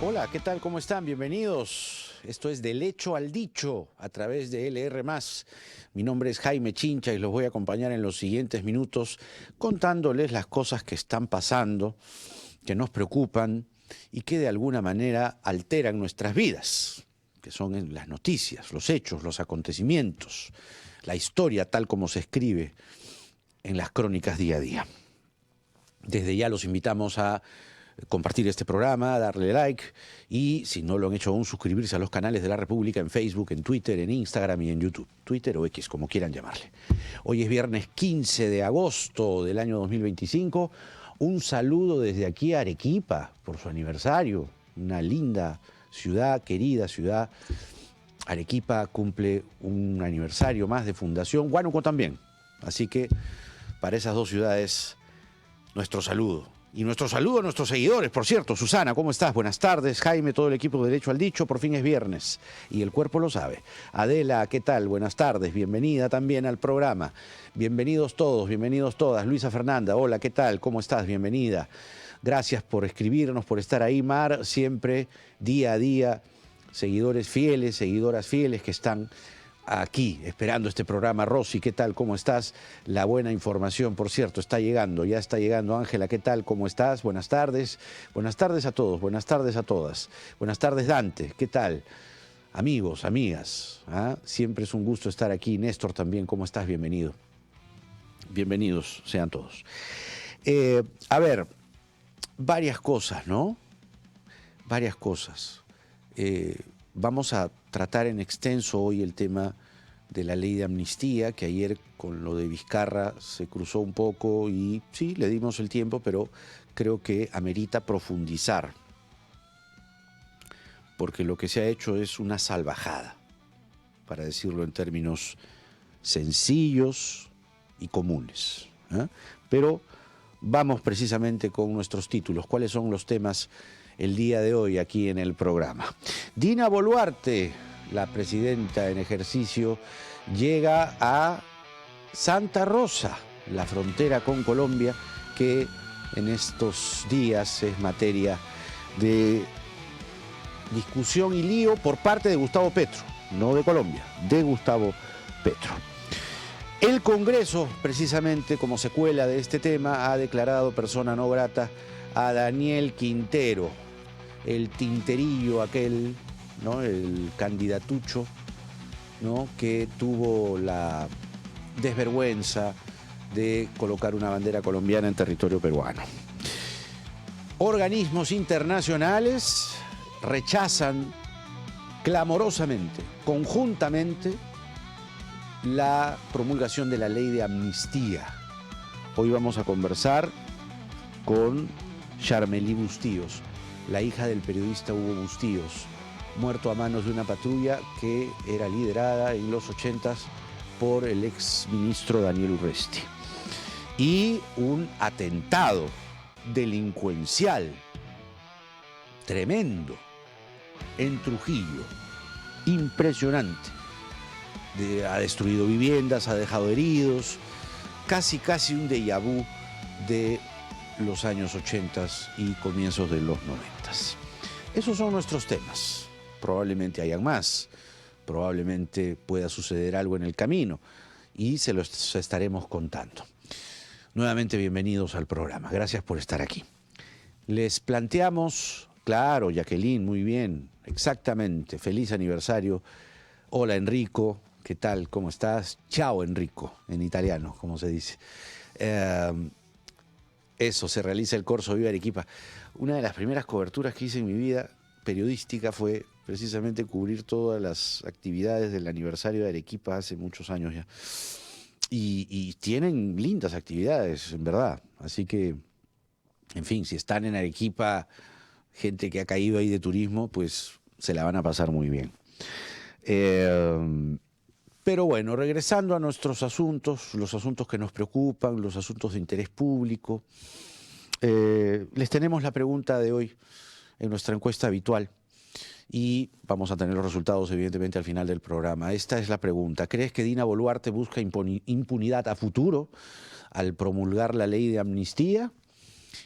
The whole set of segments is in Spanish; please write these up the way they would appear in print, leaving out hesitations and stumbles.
Hola, ¿qué tal? ¿Cómo están? Bienvenidos. Esto es Del Hecho al Dicho a través de LR+. Mi nombre es Jaime Chincha y los voy a acompañar en los siguientes minutos contándoles las cosas que están pasando, que nos preocupan y que de alguna manera alteran nuestras vidas, que son las noticias, los hechos, los acontecimientos, la historia tal como se escribe en las crónicas día a día. Desde ya los invitamos a compartir este programa, darle like y, si no lo han hecho aún, suscribirse a los canales de La República en Facebook, en Twitter, en Instagram y en YouTube. Twitter o X, como quieran llamarle. Hoy es viernes 15 de agosto del año 2025. Un saludo desde aquí a Arequipa por su aniversario. Una linda ciudad, querida ciudad. Arequipa cumple un aniversario más de fundación. Huánuco también. Así que para esas dos ciudades, nuestro saludo. Y nuestro saludo a nuestros seguidores, por cierto. Susana, ¿cómo estás? Buenas tardes. Jaime, todo el equipo de Derecho al Dicho. Por fin es viernes y el cuerpo lo sabe. Adela, ¿qué tal? Buenas tardes. Bienvenida también al programa. Bienvenidos todos, bienvenidos todas. Luisa Fernanda, hola, ¿qué tal? ¿Cómo estás? Bienvenida. Gracias por escribirnos, por estar ahí. Mar, siempre, día a día, seguidores fieles, seguidoras fieles que están aquí, esperando este programa. Rosy, ¿qué tal? ¿Cómo estás? La buena información, por cierto, está llegando, ya está llegando. Ángela, ¿qué tal? ¿Cómo estás? Buenas tardes. Buenas tardes a todos, buenas tardes a todas. Buenas tardes, Dante, ¿qué tal? Amigos, amigas, ¿ah? Siempre es un gusto estar aquí. Néstor también, ¿cómo estás? Bienvenido. Bienvenidos sean todos. A ver, varias cosas, ¿no? Varias cosas. Vamos a tratar en extenso hoy el tema de la ley de amnistía, que ayer con lo de Vizcarra se cruzó un poco y sí, le dimos el tiempo, pero creo que amerita profundizar, porque lo que se ha hecho es una salvajada, para decirlo en términos sencillos y comunes, ¿eh? Pero vamos precisamente con nuestros títulos. ¿Cuáles son los temas el día de hoy aquí en el programa? Dina Boluarte, la presidenta en ejercicio, llega a Santa Rosa, la frontera con Colombia, que en estos días es materia de discusión y lío por parte de Gustavo Petro, no de Colombia, de Gustavo Petro. El Congreso, precisamente como secuela de este tema, ha declarado persona no grata a Daniel Quintero, el tinterillo aquel, ¿no? El candidatucho, ¿no? Que tuvo la desvergüenza de colocar una bandera colombiana en territorio peruano. Organismos internacionales rechazan clamorosamente, conjuntamente, la promulgación de la ley de amnistía. Hoy vamos a conversar con Charmelí Bustíos, la hija del periodista Hugo Bustíos, muerto a manos de una patrulla que era liderada en los 80s por el ex ministro Daniel Urresti. Y un atentado delincuencial tremendo en Trujillo, impresionante. Ha destruido viviendas, ha dejado heridos, casi un déjà vu de los años 80 y comienzos de los 90. Esos son nuestros temas. Probablemente hayan más, probablemente pueda suceder algo en el camino y se los estaremos contando. Nuevamente bienvenidos al programa, gracias por estar aquí. Les planteamos, claro, Jacqueline, muy bien, exactamente, feliz aniversario. Hola Enrico, ¿qué tal? ¿Cómo estás? Ciao Enrico, en italiano, como se dice. Eso, se realiza el Corso Viva Arequipa. Una de las primeras coberturas que hice en mi vida periodística fue precisamente cubrir todas las actividades del aniversario de Arequipa hace muchos años ya. Y tienen lindas actividades, en verdad. Así que, en fin, si están en Arequipa, gente que ha caído ahí de turismo, pues se la van a pasar muy bien. Pero bueno, regresando a nuestros asuntos, los asuntos que nos preocupan, los asuntos de interés público, les tenemos la pregunta de hoy en nuestra encuesta habitual y vamos a tener los resultados evidentemente al final del programa. Esta es la pregunta: ¿crees que Dina Boluarte busca impunidad a futuro al promulgar la ley de amnistía?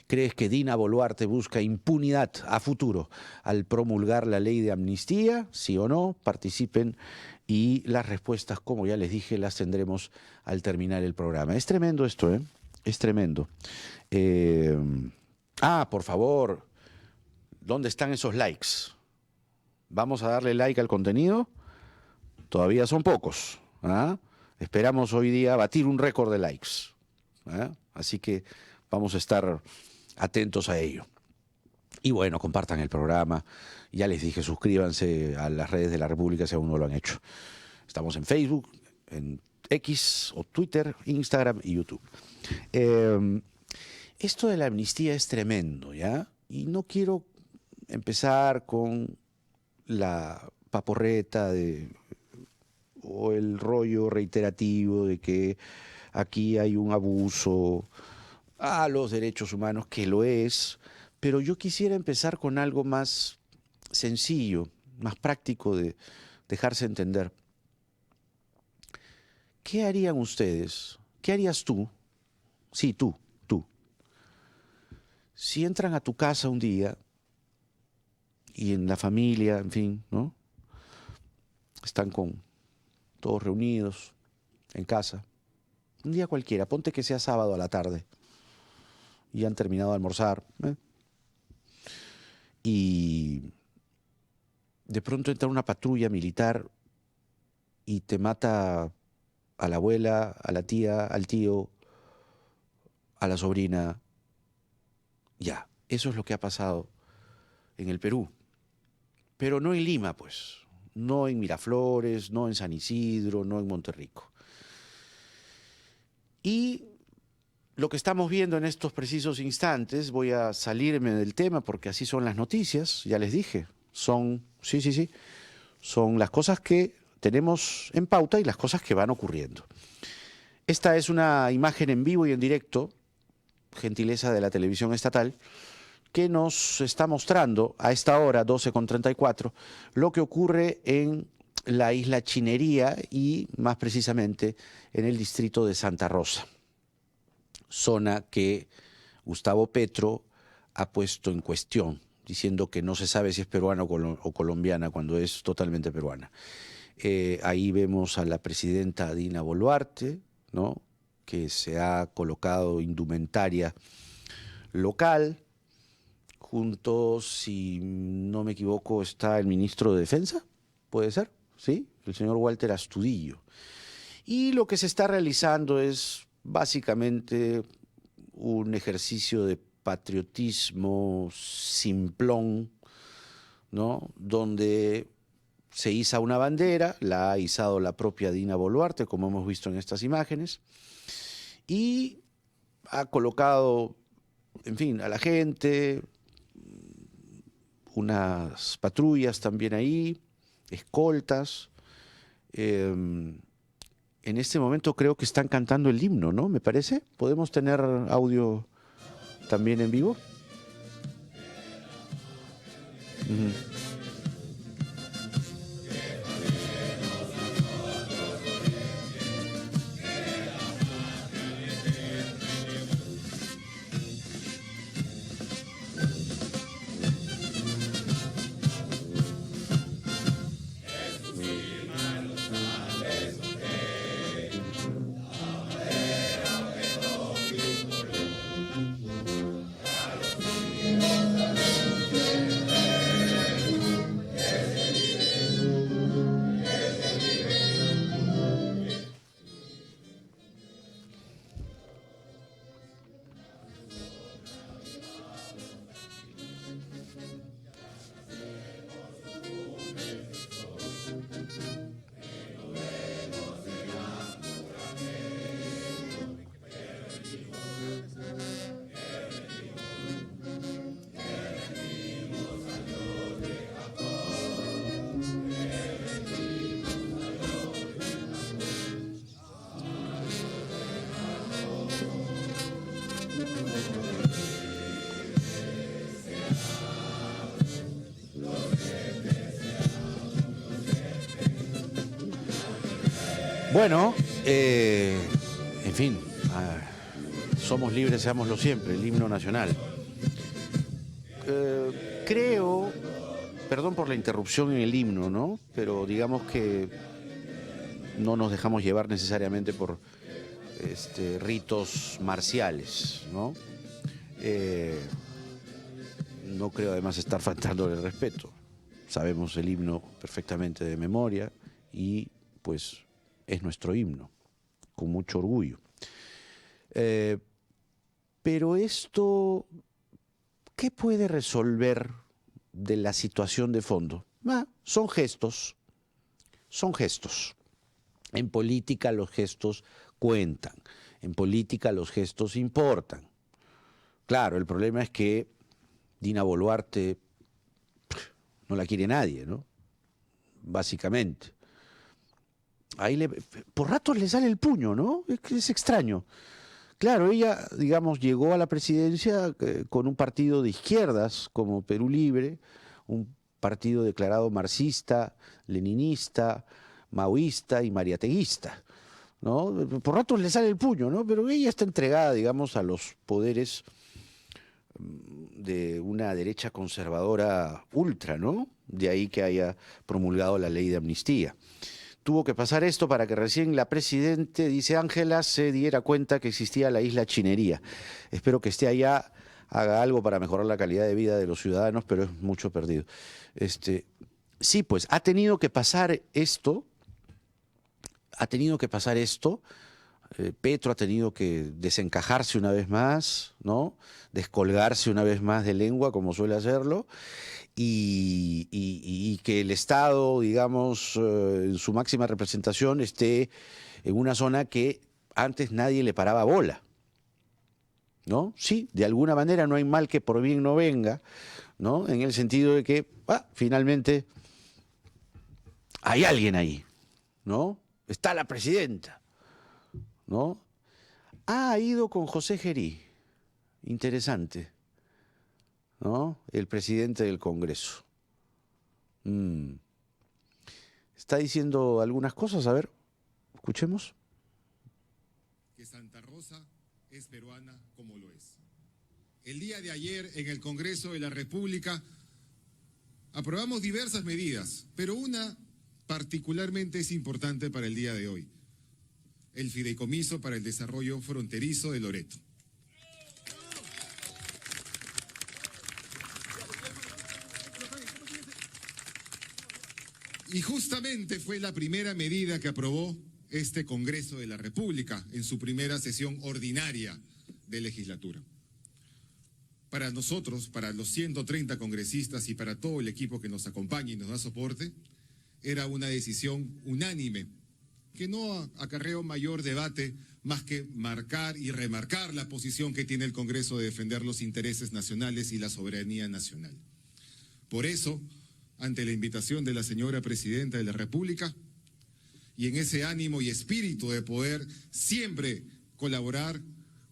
¿Crees que Dina Boluarte busca impunidad a futuro al promulgar la ley de amnistía? ¿Sí o no? Participen y las respuestas, como ya les dije, las tendremos al terminar el programa. Es tremendo esto, ¿eh? Es tremendo. Por favor, ¿dónde están esos likes? ¿Vamos a darle like al contenido? Todavía son pocos. ¿Ah? Esperamos hoy día batir un récord de likes. ¿Ah? Así que vamos a estar atentos a ello. Y bueno, compartan el programa. Ya les dije, suscríbanse a las redes de la República si aún no lo han hecho. Estamos en Facebook, en X o Twitter, Instagram y YouTube. Esto de la amnistía es tremendo, ¿ya? Y no quiero empezar con la paporreta o el rollo reiterativo de que aquí hay un abuso a los derechos humanos, que lo es, pero yo quisiera empezar con algo más sencillo, más práctico de dejarse entender. ¿Qué harían ustedes? ¿Qué harías tú? Sí, tú. Si entran a tu casa un día y en la familia, en fin, ¿no? Están con todos reunidos en casa. Un día cualquiera, ponte que sea sábado a la tarde y han terminado de almorzar. Y de pronto entra una patrulla militar y te mata a la abuela, a la tía, al tío, a la sobrina. Ya, eso es lo que ha pasado en el Perú. Pero no en Lima, pues. No en Miraflores, no en San Isidro, no en Monterrico. Y lo que estamos viendo en estos precisos instantes, voy a salirme del tema porque así son las noticias, ya les dije. Son las cosas que tenemos en pauta y las cosas que van ocurriendo. Esta es una imagen en vivo y en directo, gentileza de la televisión estatal, que nos está mostrando a esta hora, 12:34, lo que ocurre en la isla Chinería y más precisamente en el distrito de Santa Rosa, zona que Gustavo Petro ha puesto en cuestión, diciendo que no se sabe si es peruana o colombiana cuando es totalmente peruana. Ahí vemos a la presidenta Dina Boluarte, ¿no?, que se ha colocado indumentaria local. Junto, si no me equivoco, está el ministro de Defensa, ¿puede ser? ¿Sí? El señor Walter Astudillo. Y lo que se está realizando es básicamente un ejercicio de patriotismo simplón, ¿no?, donde se iza una bandera, la ha izado la propia Dina Boluarte, como hemos visto en estas imágenes, y ha colocado, en fin, a la gente, unas patrullas también ahí, escoltas. En este momento creo que están cantando el himno, ¿no? Me parece. ¿Podemos tener audio también en vivo? Bueno, en fin, Somos libres, seámoslo siempre, el himno nacional. Creo, perdón por la interrupción en el himno, ¿no? Pero digamos que no nos dejamos llevar necesariamente por ritos marciales, ¿no? No creo además estar faltándole el respeto. Sabemos el himno perfectamente de memoria y pues es nuestro himno, con mucho orgullo. Pero esto, ¿qué puede resolver de la situación de fondo? Son gestos, son gestos. En política los gestos cuentan, en política los gestos importan. Claro, el problema es que Dina Boluarte no la quiere nadie, ¿no? Básicamente. Ahí por ratos le sale el puño, ¿no? Es extraño. Claro, ella, digamos, llegó a la presidencia con un partido de izquierdas como Perú Libre, un partido declarado marxista, leninista, maoísta y mariateguista, ¿no? Por ratos le sale el puño, ¿no? Pero ella está entregada, digamos, a los poderes de una derecha conservadora ultra, ¿no? De ahí que haya promulgado la ley de amnistía. Tuvo que pasar esto para que recién la presidente, dice Ángela, se diera cuenta que existía la isla Chinería. Espero que esté allá, haga algo para mejorar la calidad de vida de los ciudadanos, pero es mucho perdido. Sí, pues ha tenido que pasar esto, Petro ha tenido que desencajarse una vez más, ¿no? Descolgarse una vez más de lengua, como suele hacerlo, y que el Estado, digamos, en su máxima representación esté en una zona que antes nadie le paraba bola, ¿no? Sí, de alguna manera no hay mal que por bien no venga, ¿no? En el sentido de que, finalmente, hay alguien ahí, ¿no? Está la presidenta, ¿no? Ha ido con José Gerí, interesante, ¿no? El presidente del Congreso. Está diciendo algunas cosas, a ver, escuchemos. Que Santa Rosa es peruana como lo es. El día de ayer en el Congreso de la República aprobamos diversas medidas, pero una particularmente es importante para el día de hoy: el Fideicomiso para el Desarrollo Fronterizo de Loreto. Y justamente fue la primera medida que aprobó este Congreso de la República en su primera sesión ordinaria de legislatura. Para nosotros, para los 130 congresistas y para todo el equipo que nos acompaña y nos da soporte, era una decisión unánime, que no acarreó mayor debate más que marcar y remarcar la posición que tiene el Congreso de defender los intereses nacionales y la soberanía nacional. Por eso, ante la invitación de la señora Presidenta de la República, y en ese ánimo y espíritu de poder siempre colaborar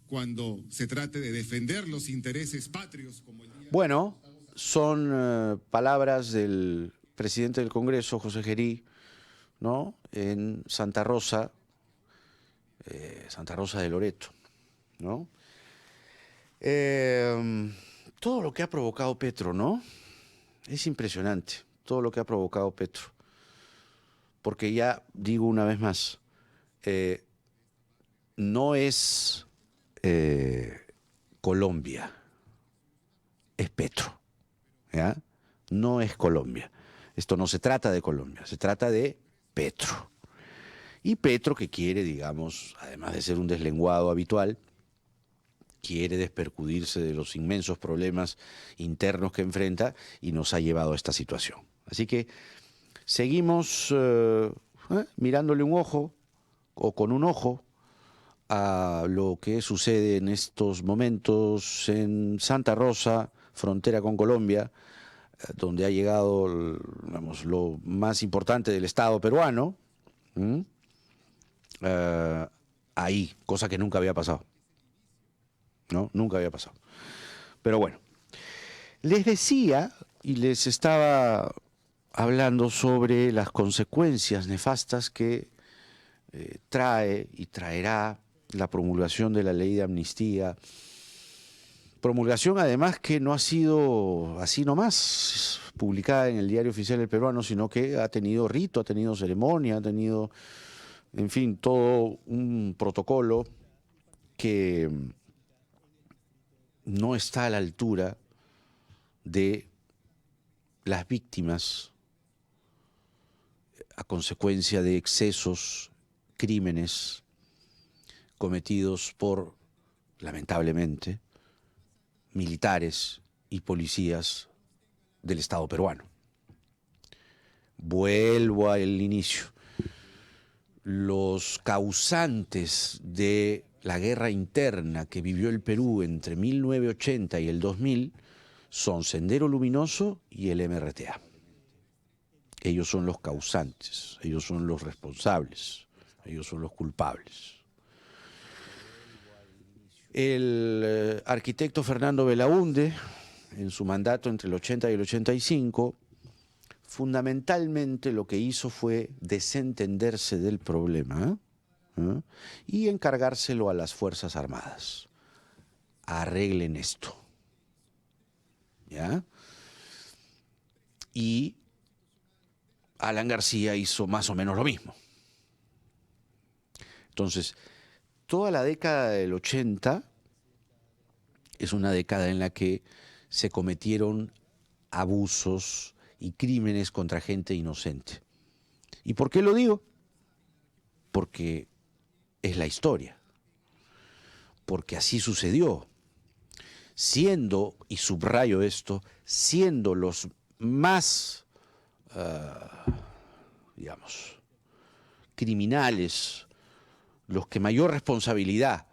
cuando se trate de defender los intereses patrios como el día... Bueno, son palabras del presidente del Congreso, José Gerí, ¿no? En Santa Rosa de Loreto, ¿no? Todo lo que ha provocado Petro, ¿no? Es impresionante, todo lo que ha provocado Petro. Porque ya digo una vez más, no es Colombia, es Petro, ¿ya? No es Colombia. Esto no se trata de Colombia, se trata de Petro. Y Petro, que quiere, digamos, además de ser un deslenguado habitual, quiere despercudirse de los inmensos problemas internos que enfrenta y nos ha llevado a esta situación. Así que seguimos mirándole un ojo o con un ojo a lo que sucede en estos momentos en Santa Rosa, frontera con Colombia, donde ha llegado, digamos, lo más importante del Estado peruano, ahí, cosa que nunca había pasado. ¿No? Nunca había pasado. Pero bueno, les decía y les estaba hablando sobre las consecuencias nefastas que trae y traerá la promulgación de la ley de amnistía. Promulgación además que no ha sido así nomás publicada en el Diario Oficial del Peruano, sino que ha tenido rito, ha tenido ceremonia, ha tenido, en fin, todo un protocolo que no está a la altura de las víctimas a consecuencia de excesos, crímenes cometidos por, lamentablemente, militares y policías del Estado peruano. Vuelvo al inicio. Los causantes de la guerra interna que vivió el Perú entre 1980 y el 2000 son Sendero Luminoso y el MRTA. Ellos son los causantes, ellos son los responsables, ellos son los culpables. El arquitecto Fernando Belaúnde, en su mandato entre el 80 y el 85, fundamentalmente lo que hizo fue desentenderse del problema y encargárselo a las Fuerzas Armadas. Arreglen esto. ¿Ya? Y Alan García hizo más o menos lo mismo. Entonces, toda la década del 80 es una década en la que se cometieron abusos y crímenes contra gente inocente. ¿Y por qué lo digo? Porque es la historia. Porque así sucedió. Siendo, y subrayo esto, siendo los más, digamos, criminales, los que mayor responsabilidad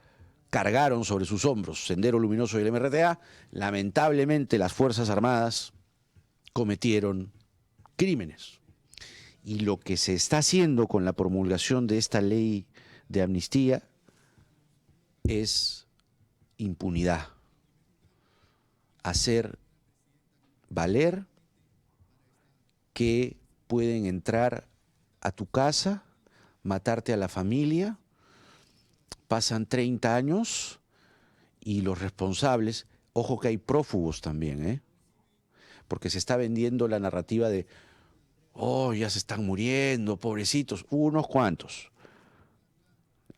cargaron sobre sus hombros, Sendero Luminoso y el MRTA, lamentablemente las Fuerzas Armadas cometieron crímenes. Y lo que se está haciendo con la promulgación de esta ley de amnistía es impunidad. Hacer valer que pueden entrar a tu casa, matarte a la familia. Pasan 30 años y los responsables, ojo que hay prófugos también, porque se está vendiendo la narrativa de, oh, ya se están muriendo, pobrecitos, unos cuantos.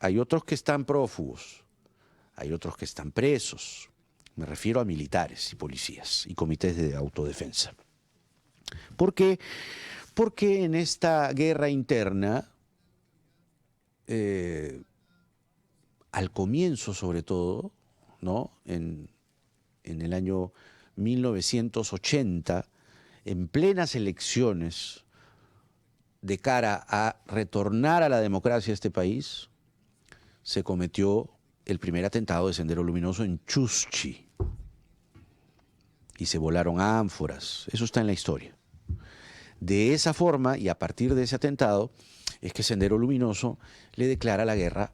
Hay otros que están prófugos, hay otros que están presos. Me refiero a militares y policías y comités de autodefensa. ¿Por qué? Porque en esta guerra interna, al comienzo sobre todo, ¿no? En el año 1980, en plenas elecciones de cara a retornar a la democracia a este país, se cometió el primer atentado de Sendero Luminoso en Chuschi. Y se volaron ánforas. Eso está en la historia. De esa forma, y a partir de ese atentado, es que Sendero Luminoso le declara la guerra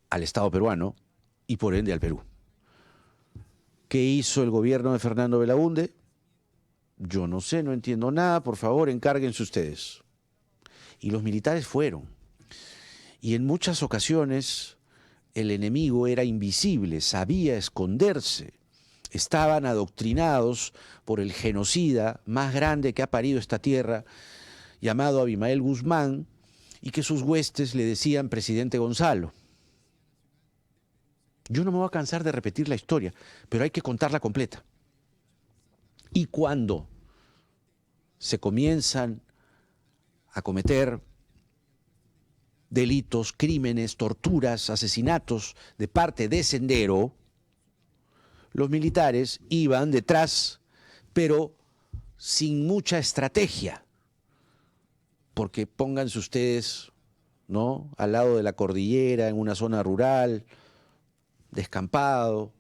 al Estado peruano y por ende al Perú. ¿Qué hizo el gobierno de Fernando Belaúnde? Yo no sé, no entiendo nada, por favor, encárguense ustedes. Y los militares fueron. Y en muchas ocasiones el enemigo era invisible, sabía esconderse. Estaban adoctrinados por el genocida más grande que ha parido esta tierra, llamado Abimael Guzmán, y que sus huestes le decían presidente Gonzalo. Yo no me voy a cansar de repetir la historia, pero hay que contarla completa. Y cuando se comienzan a cometer delitos, crímenes, torturas, asesinatos de parte de Sendero, los militares iban detrás, pero sin mucha estrategia. Porque pónganse ustedes, ¿no?, al lado de la cordillera, en una zona rural, descampado,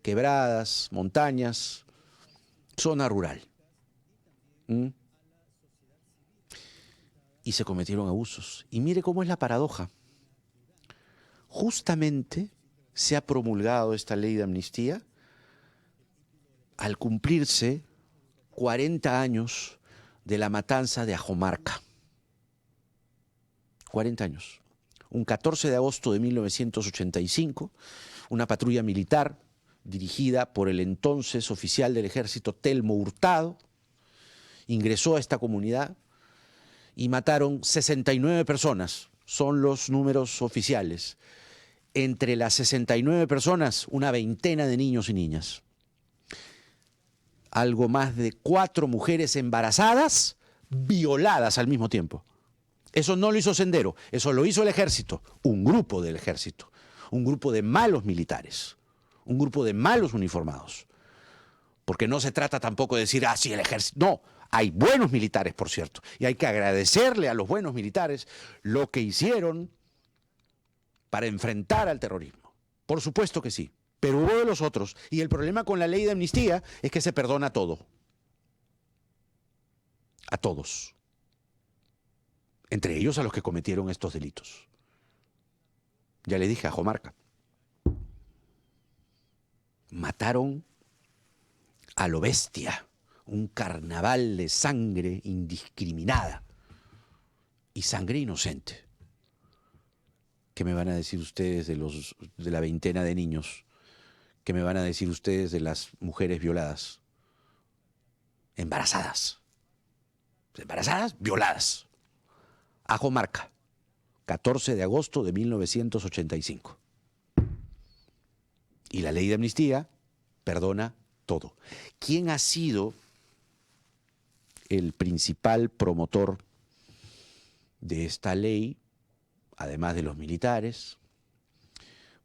quebradas, montañas, zona rural. Y se cometieron abusos. Y mire cómo es la paradoja. Justamente se ha promulgado esta ley de amnistía al cumplirse 40 años de la matanza de Ajomarca. 40 años. un 14 de agosto de 1985, una patrulla militar dirigida por el entonces oficial del ejército Telmo Hurtado ingresó a esta comunidad y mataron 69 personas, son los números oficiales. Entre las 69 personas, una veintena de niños y niñas. Algo más de 4 mujeres embarazadas, violadas al mismo tiempo. Eso no lo hizo Sendero, eso lo hizo el ejército, un grupo del ejército, un grupo de malos militares, un grupo de malos uniformados. Porque no se trata tampoco de decir, sí, el ejército. No, hay buenos militares, por cierto, y hay que agradecerle a los buenos militares lo que hicieron para enfrentar al terrorismo. Por supuesto que sí, pero hubo de los otros. Y el problema con la ley de amnistía es que se perdona todo. A todos. Entre ellos a los que cometieron estos delitos. Ya le dije a Ajomarca. Mataron a lo bestia, un carnaval de sangre indiscriminada y sangre inocente. ¿Qué me van a decir ustedes de la veintena de niños? ¿Qué me van a decir ustedes de las mujeres violadas? Embarazadas. Embarazadas, violadas. Ajomarca, 14 de agosto de 1985. Y la ley de amnistía perdona todo. ¿Quién ha sido el principal promotor de esta ley, además de los militares?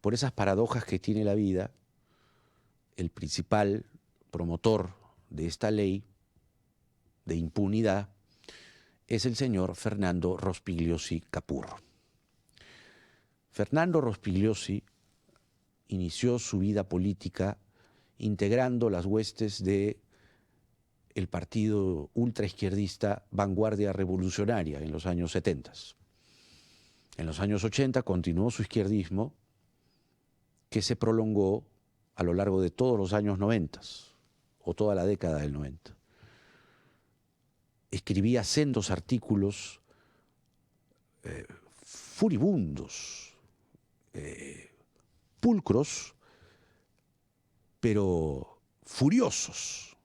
Por esas paradojas que tiene la vida, el principal promotor de esta ley de impunidad es el señor Fernando Rospigliosi Capurro. Fernando Rospigliosi inició su vida política integrando las huestes del partido ultraizquierdista Vanguardia Revolucionaria en los años 70. En los años 80 continuó su izquierdismo, que se prolongó a lo largo de todos los años 90, o toda la década del 90. Escribía sendos artículos furibundos, pulcros, pero furiosos,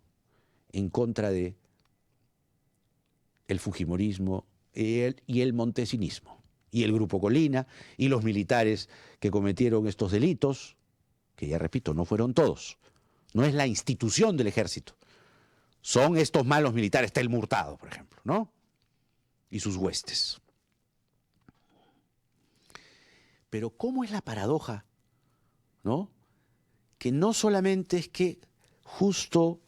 en contra de el fujimorismo y el montesinismo, y el Grupo Colina, y los militares que cometieron estos delitos, que ya repito, no fueron todos. No es la institución del ejército. Son estos malos militares, Telmo Hurtado, por ejemplo, ¿no? Y sus huestes. Pero ¿cómo es la paradoja, ¿no? Que no solamente es que justo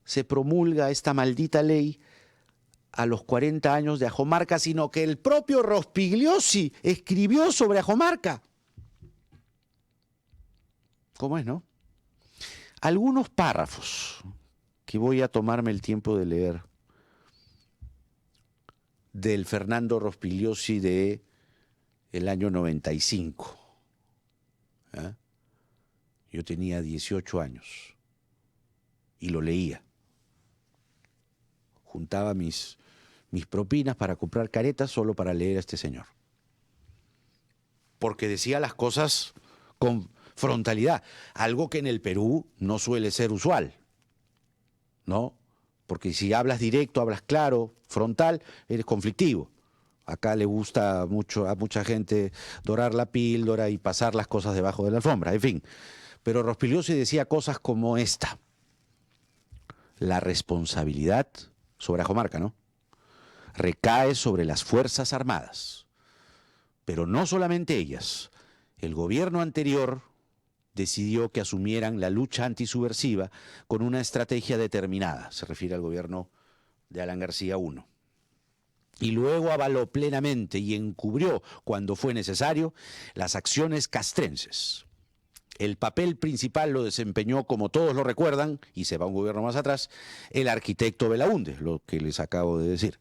se promulga esta maldita ley a los 40 años de Ajomarca, sino que el propio Rospigliosi escribió sobre Ajomarca. ¿Cómo es, no? Algunos párrafos que voy a tomarme el tiempo de leer del Fernando Rospigliosi de el año 95. ¿Eh? Yo tenía 18 años y lo leía. Juntaba mis propinas para comprar caretas solo para leer a este señor. Porque decía las cosas con frontalidad, algo que en el Perú no suele ser usual, ¿no? Porque si hablas directo, hablas claro, frontal, eres conflictivo. Acá le gusta mucho a mucha gente dorar la píldora y pasar las cosas debajo de la alfombra, en fin. Pero Rospigliosi decía cosas como esta: la responsabilidad sobre Ajomarca, ¿no?, recae sobre las Fuerzas Armadas, pero no solamente ellas. El gobierno anterior decidió que asumieran la lucha antisubversiva con una estrategia determinada, se refiere al gobierno de Alan García I. Y luego avaló plenamente y encubrió, cuando fue necesario, las acciones castrenses. El papel principal lo desempeñó, como todos lo recuerdan, y se va un gobierno más atrás, el arquitecto Belaúnde, lo que les acabo de decir.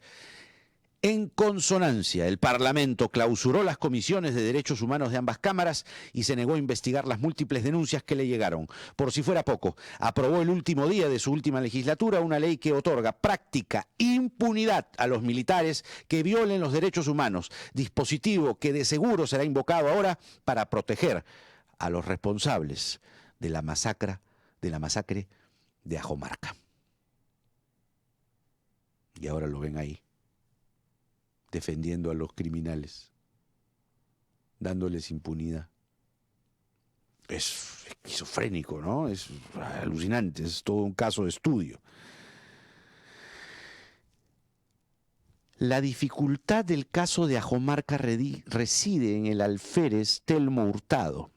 En consonancia, el Parlamento clausuró las comisiones de derechos humanos de ambas cámaras y se negó a investigar las múltiples denuncias que le llegaron. Por si fuera poco, aprobó el último día de su última legislatura una ley que otorga práctica impunidad a los militares que violen los derechos humanos, dispositivo que de seguro será invocado ahora para proteger a los responsables de la masacre de Ajomarca. Y ahora lo ven ahí, defendiendo a los criminales, dándoles impunidad. Es esquizofrénico, ¿no? Es alucinante, es todo un caso de estudio. La dificultad del caso de Ajomarca reside en el alférez Telmo Hurtado.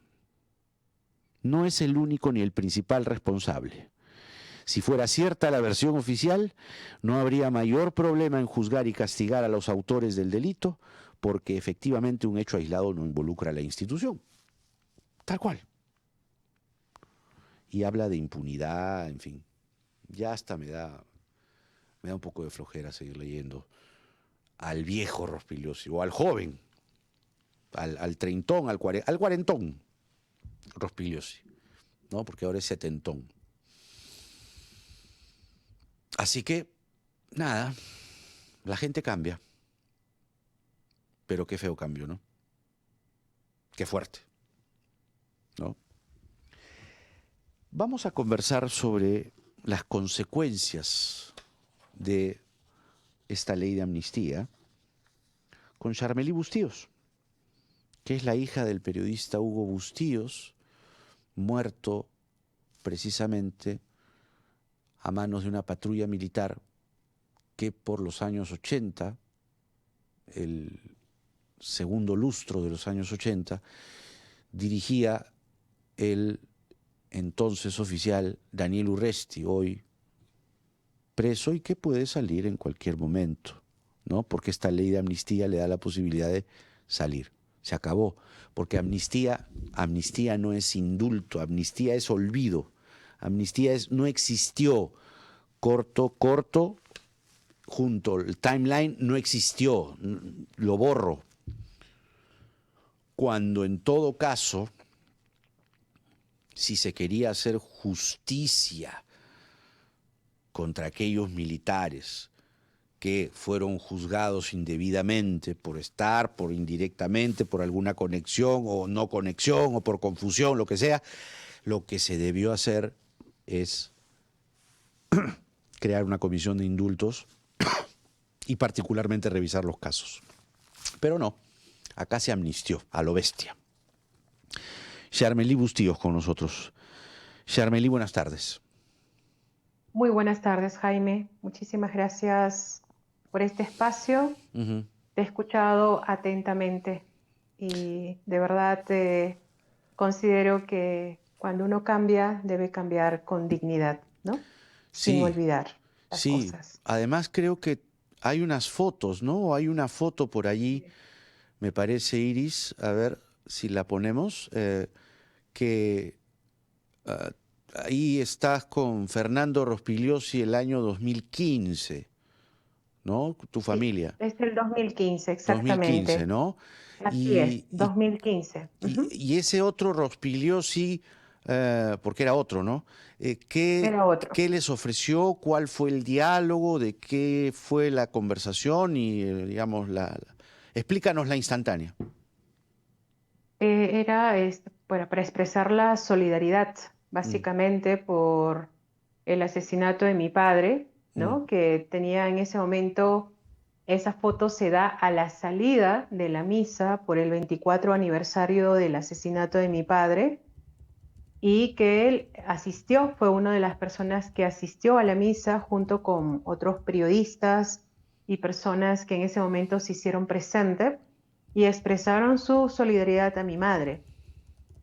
No es el único ni el principal responsable. Si fuera cierta la versión oficial, no habría mayor problema en juzgar y castigar a los autores del delito, porque efectivamente un hecho aislado no involucra a la institución. Tal cual. Y habla de impunidad, en fin. Ya hasta me da un poco de flojera seguir leyendo al viejo Rospigliosi, o al joven, al treintón, al cuarentón Rospigliosi, ¿no? Porque ahora es setentón. Así que, nada, la gente cambia. Pero qué feo cambio, ¿no? Qué fuerte, ¿no? Vamos a conversar sobre las consecuencias de esta ley de amnistía con Charmely Bustíos, que es la hija del periodista Hugo Bustíos, muerto precisamente a manos de una patrulla militar que por los años 80, el segundo lustro de los años 80, dirigía el entonces oficial Daniel Urresti, hoy preso y que puede salir en cualquier momento, ¿no? Porque esta ley de amnistía le da la posibilidad de salir. Se acabó, porque amnistía no es indulto, amnistía es olvido. Amnistía es no existió, corto, junto, el timeline no existió, lo borro. Cuando en todo caso, si se quería hacer justicia contra aquellos militares que fueron juzgados indebidamente por estar, por indirectamente, por alguna conexión o no conexión o por confusión, lo que sea, lo que se debió hacer es crear una comisión de indultos y particularmente revisar los casos. Pero no, acá se amnistió a lo bestia. Charmely Bustíos con nosotros. Charmely, buenas tardes. Muy buenas tardes, Jaime. Muchísimas gracias por este espacio. Te he escuchado atentamente y de verdad considero que cuando uno cambia, debe cambiar con dignidad, ¿no? Sin Sí, olvidar las sí. cosas. Además creo que hay unas fotos, ¿no? Hay una foto por allí, me parece, Iris, a ver si la ponemos, que ahí estás con Fernando Rospigliosi el año 2015, ¿no? Tu familia. Sí, es el 2015, 2015, exactamente. ¿no? Así es, 2015. Y ese otro Rospigliosi, porque era otro, ¿no? Era otro. ¿Qué les ofreció? ¿Cuál fue el diálogo? ¿De qué fue la conversación? Y, digamos, explícanos la instantánea. Era para expresar la solidaridad, básicamente por el asesinato de mi padre, ¿no? Que tenía en ese momento, esa foto se da a la salida de la misa por el 24 aniversario del asesinato de mi padre y que él asistió, fue una de las personas que asistió a la misa junto con otros periodistas y personas que en ese momento se hicieron presentes y expresaron su solidaridad a mi madre.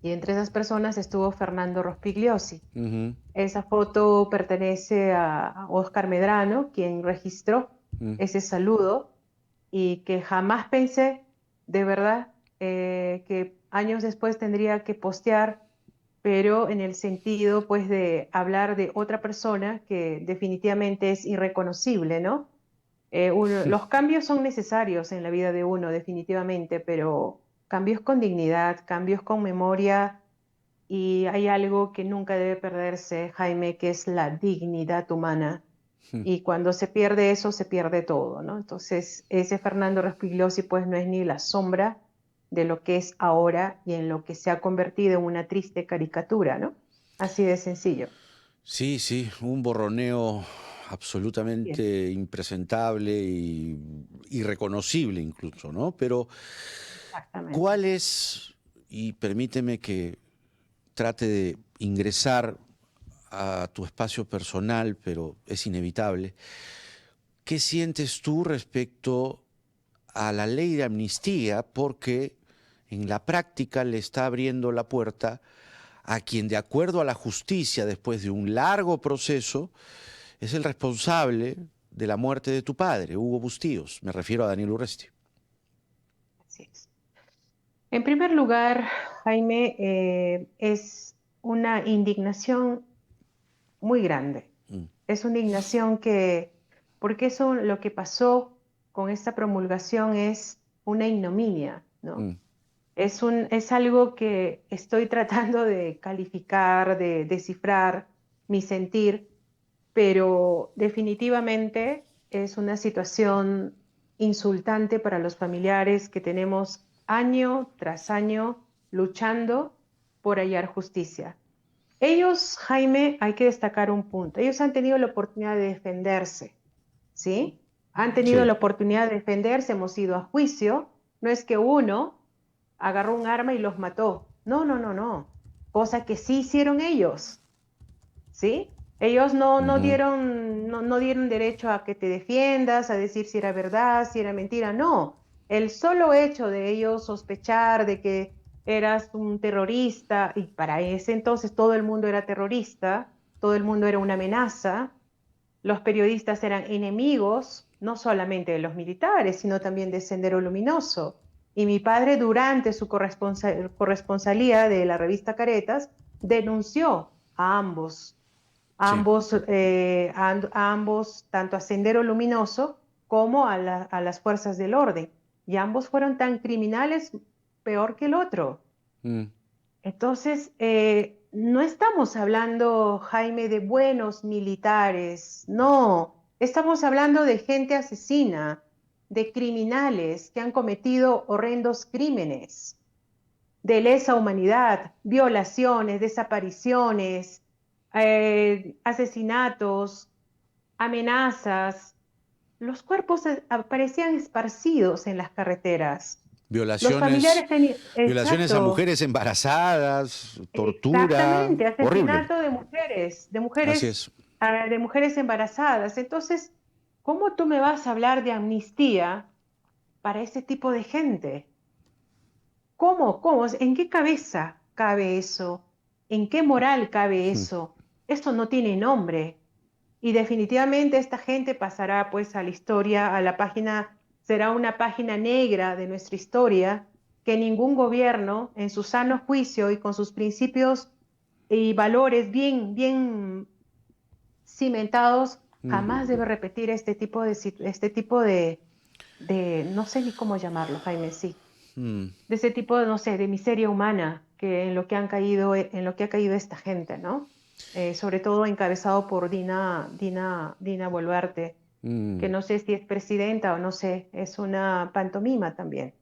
Y entre esas personas estuvo Fernando Rospigliosi. Esa foto pertenece a Oscar Medrano, quien registró ese saludo y que jamás pensé, de verdad, que años después tendría que postear, pero en el sentido, pues, de hablar de otra persona que definitivamente es irreconocible, ¿no? Los cambios son necesarios en la vida de uno, definitivamente, pero cambios con dignidad, cambios con memoria, y hay algo que nunca debe perderse, Jaime, que es la dignidad humana. Y cuando se pierde eso, se pierde todo, ¿no? Entonces, ese Fernando Rospigliosi, pues, no es ni la sombra de lo que es ahora y en lo que se ha convertido en una triste caricatura, ¿no? Así de sencillo. Sí, sí, un borroneo Bien, absolutamente impresentable y irreconocible incluso, ¿no? Pero, exactamente. ¿cuál es, y permíteme que trate de ingresar a tu espacio personal, pero es inevitable, ¿qué sientes tú respecto a la ley de amnistía? Porque en la práctica le está abriendo la puerta a quien, de acuerdo a la justicia, después de un largo proceso, es el responsable de la muerte de tu padre, Hugo Bustíos. Me refiero a Daniel Urresti. Así es. En primer lugar, Jaime, es una indignación muy grande. Mm, Es una indignación porque eso lo que pasó con esta promulgación es una ignominia, ¿no? mm, Es algo que estoy tratando de calificar, de descifrar mi sentir, pero definitivamente es una situación insultante para los familiares que tenemos año tras año luchando por hallar justicia. Ellos, Jaime, hay que destacar un punto. Ellos han tenido la oportunidad de defenderse, ¿sí? Han tenido sí. la oportunidad de defenderse, hemos ido a juicio. No es que uno agarró un arma y los mató. No, no, no, no. Cosa que sí hicieron ellos, ¿sí? Ellos Ujú, no dieron derecho a que te defiendas, a decir si era verdad, si era mentira. No. El solo hecho de ellos sospechar de que eras un terrorista, y para ese entonces todo el mundo era terrorista, todo el mundo era una amenaza, los periodistas eran enemigos, no solamente de los militares, sino también de Sendero Luminoso. Y mi padre, durante su corresponsalía de la revista Caretas, denunció sí. a ambos, tanto a Sendero Luminoso como a las fuerzas del orden. Y ambos fueron tan criminales, peor que el otro. Mm, Entonces, no estamos hablando, Jaime, de buenos militares, no, estamos hablando de gente asesina, de criminales que han cometido horrendos crímenes de lesa humanidad, violaciones, desapariciones, asesinatos, amenazas. Los cuerpos aparecían esparcidos en las carreteras. Los violaciones, familiares tenían, violaciones a exacto, mujeres embarazadas, tortura, exactamente, horrible. asesinato Así es. de mujeres embarazadas. Entonces, ¿cómo tú me vas a hablar de amnistía para ese tipo de gente? ¿Cómo? ¿Cómo? ¿En qué cabeza cabe eso? ¿En qué moral cabe Mm, eso? Esto no tiene nombre. Y definitivamente esta gente pasará pues a la historia, a la página, será una página negra de nuestra historia que ningún gobierno en su sano juicio y con sus principios y valores bien cimentados mm, jamás debe repetir este tipo no sé ni cómo llamarlo, Jaime, sí, mm. de ese tipo de, no sé, de miseria humana que en lo que han caído, en lo que ha caído esta gente, ¿no? Sobre todo encabezado por Dina Boluarte, que Mm. no sé si es presidenta o no sé, es una pantomima también.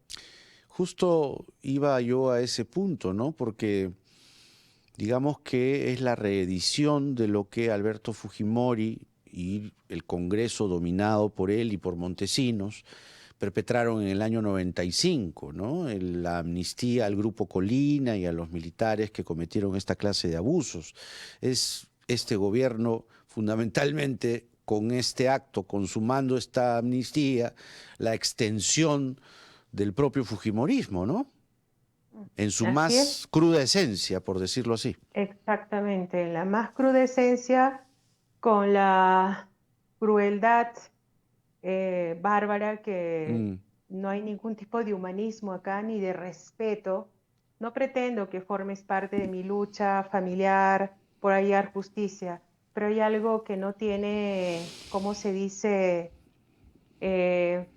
Justo iba yo a ese punto, ¿no? Porque digamos que es la reedición de lo que Alberto Fujimori y el Congreso dominado por él y por Montesinos perpetraron en el año 95, ¿no? La amnistía al Grupo Colina y a los militares que cometieron esta clase de abusos. Es este gobierno fundamentalmente con este acto, consumando esta amnistía, la extensión del propio Fujimorismo, ¿no? En su Así es, más cruda esencia, por decirlo así. exactamente, la más cruda esencia con la crueldad bárbara que Mm, no hay ningún tipo de humanismo acá ni de respeto. No pretendo que formes parte de mi lucha familiar por hallar justicia, pero hay algo que no tiene, ¿cómo se dice? eh,